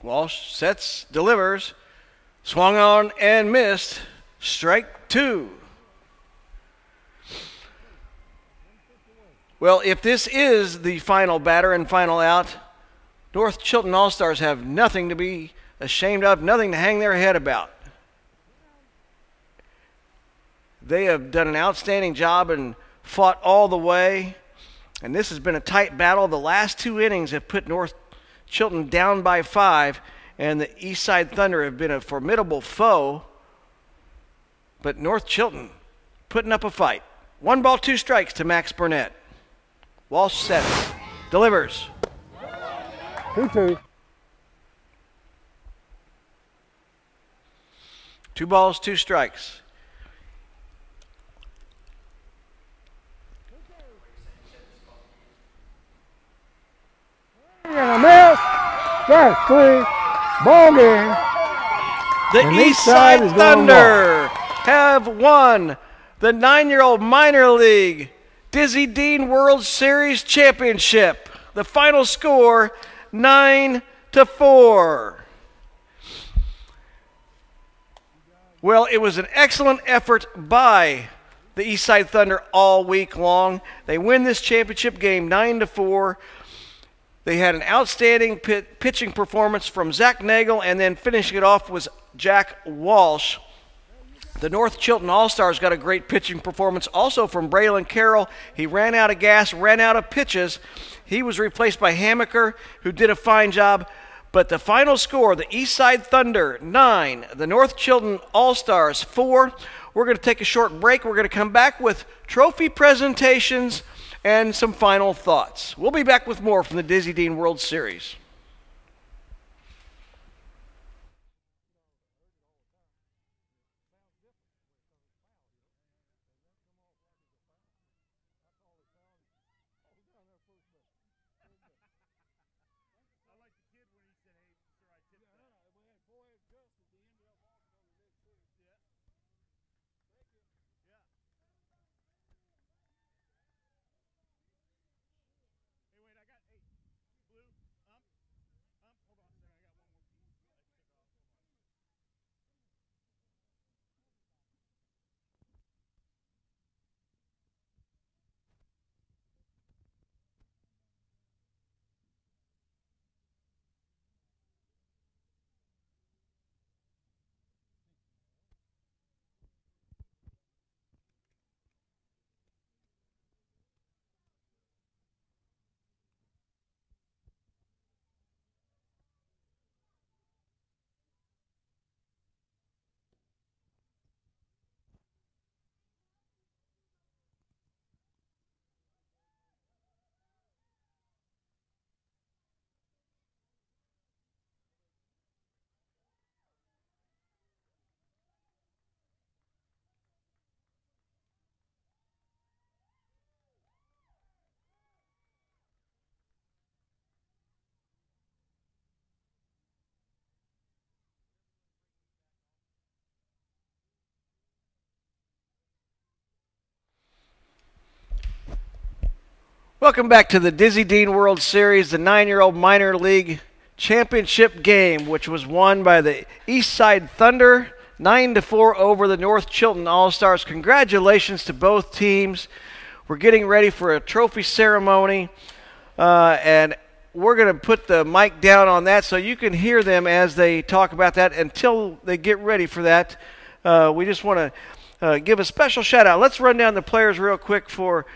Walsh sets, delivers, swung on and missed. Strike 2. Well, if this is the final batter and final out, North Chilton All-Stars have nothing to be ashamed of, nothing to hang their head about. They have done an outstanding job and fought all the way, and this has been a tight battle. The last 2 innings have put North Chilton down by 5, and the Eastside Thunder have been a formidable foe, but North Chilton putting up a fight. 1 ball, 2 strikes to Max Burnett. Walsh sets, delivers. 2-2. 2 balls, 2 strikes. And a miss. Strike 3. Ball game. The Eastside Thunder have won the 9-year-old minor league Dizzy Dean World Series Championship. The final score, 9-4. Well, it was an excellent effort by the Eastside Thunder all week long. They win this championship game 9-4. They had an outstanding pitching performance from Zach Nagel, and then finishing it off was Jack Walsh. The North Chilton All-Stars got a great pitching performance also from Braylon Carroll. He ran out of gas, ran out of pitches. He was replaced by Hammaker, who did a fine job. But the final score, the Eastside Thunder 9, the North Chilton All-Stars 4. We're going to take a short break. We're going to come back with trophy presentations and some final thoughts. We'll be back with more from the Dizzy Dean World Series. Welcome back to the Dizzy Dean World Series, the 9-year-old minor league championship game, which was won by the Eastside Thunder, 9-4 over the North Chilton All-Stars. Congratulations to both teams. We're getting ready for a trophy ceremony, and we're going to put the mic down on that so you can hear them as they talk about that. Until they get ready for that, we just want to give a special shout-out. Let's run down the players real quick for,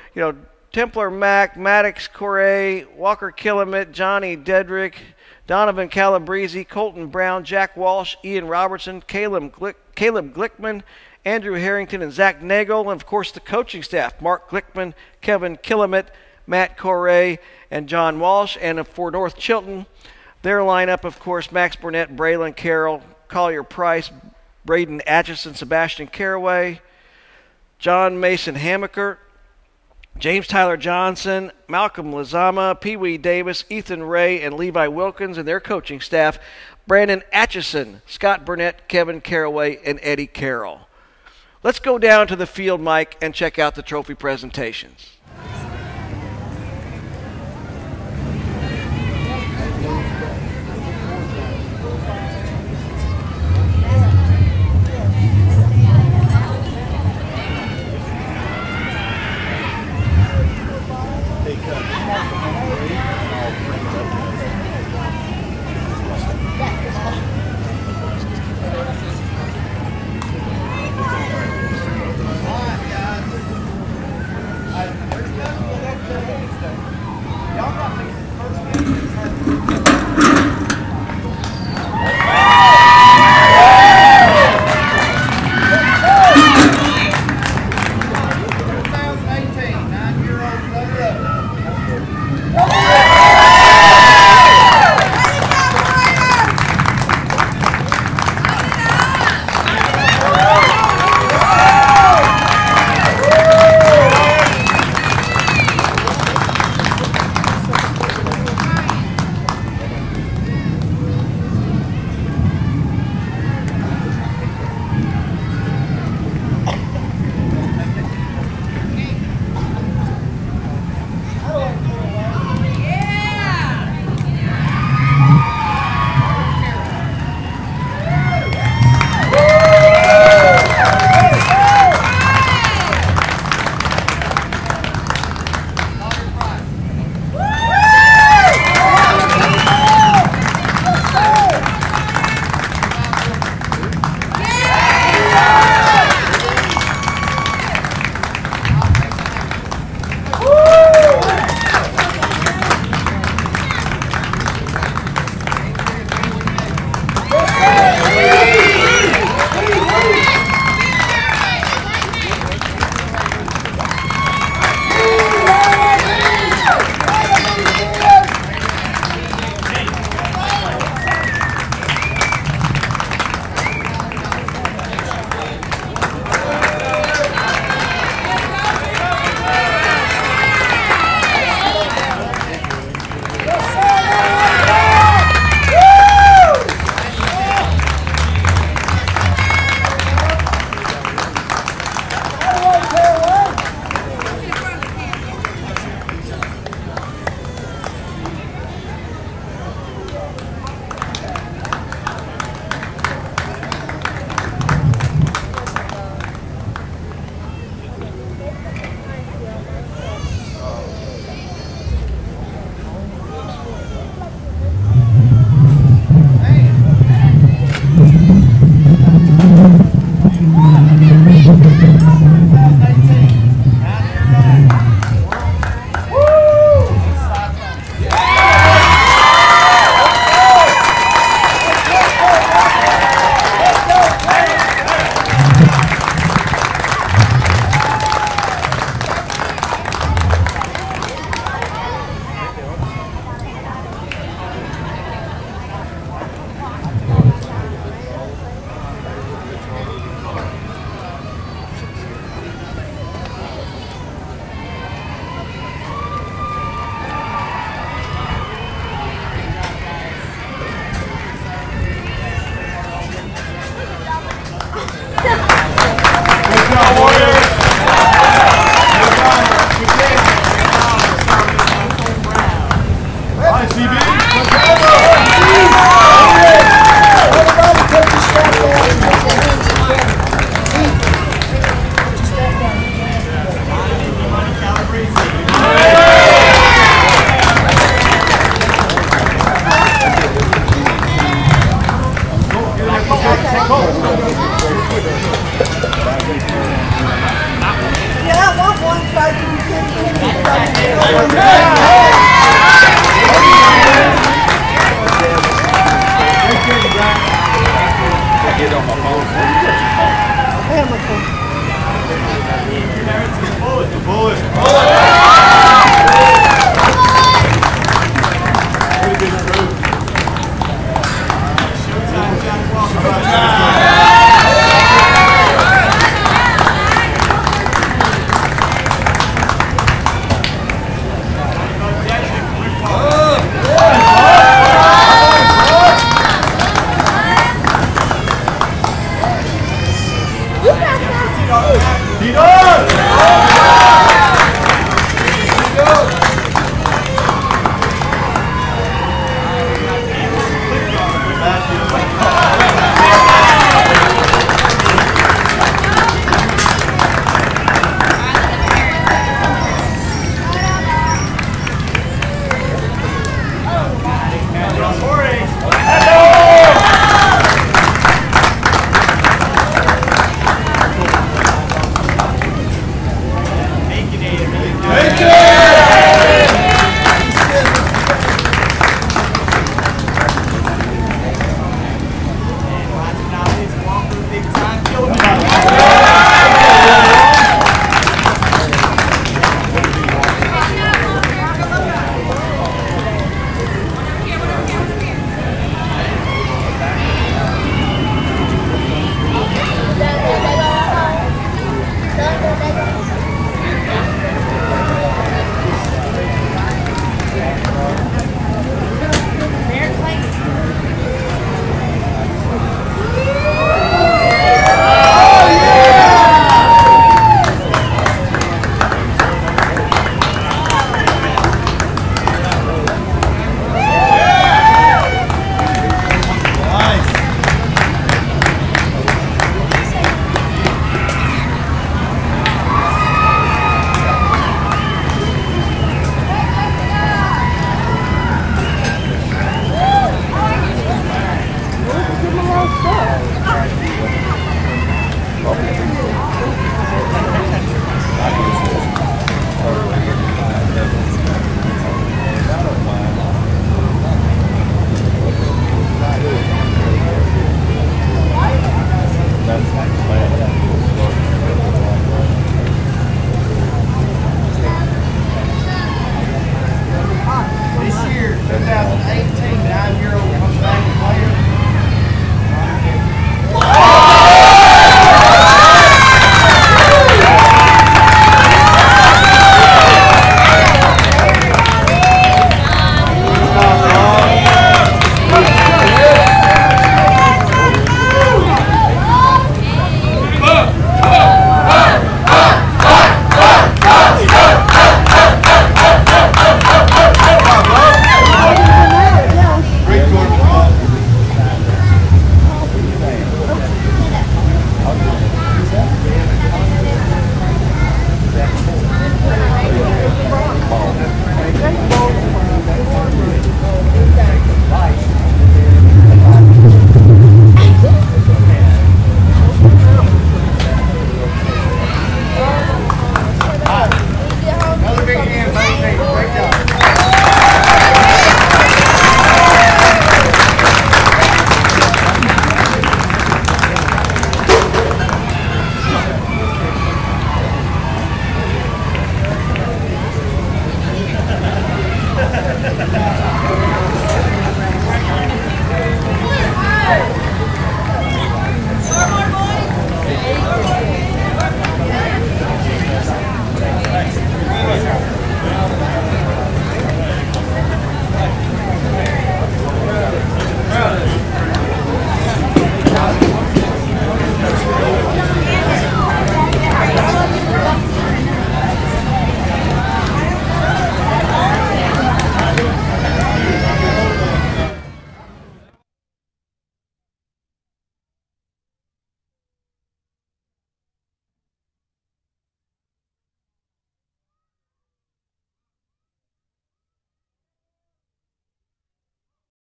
Templar Mack, Maddox Correa, Walker Killamit, Johnny Dedrick, Donovan Calabrese, Colton Brown, Jack Walsh, Ian Robertson, Caleb Glickman, Andrew Harrington, and Zach Nagel, and of course the coaching staff, Mark Glickman, Kevin Killamit, Matt Correa, and John Walsh. And for North Chilton, their lineup, of course, Max Burnett, Braylon Carroll, Collier Price, Braden Atchison, Sebastian Caraway, John Mason Hammaker, James Tyler Johnson, Malcolm Lazama, Pee Wee Davis, Ethan Ray, and Levi Wilkins, and their coaching staff, Brandon Atchison, Scott Burnett, Kevin Caraway, and Eddie Carroll. Let's go down to the field, Mike, and check out the trophy presentations.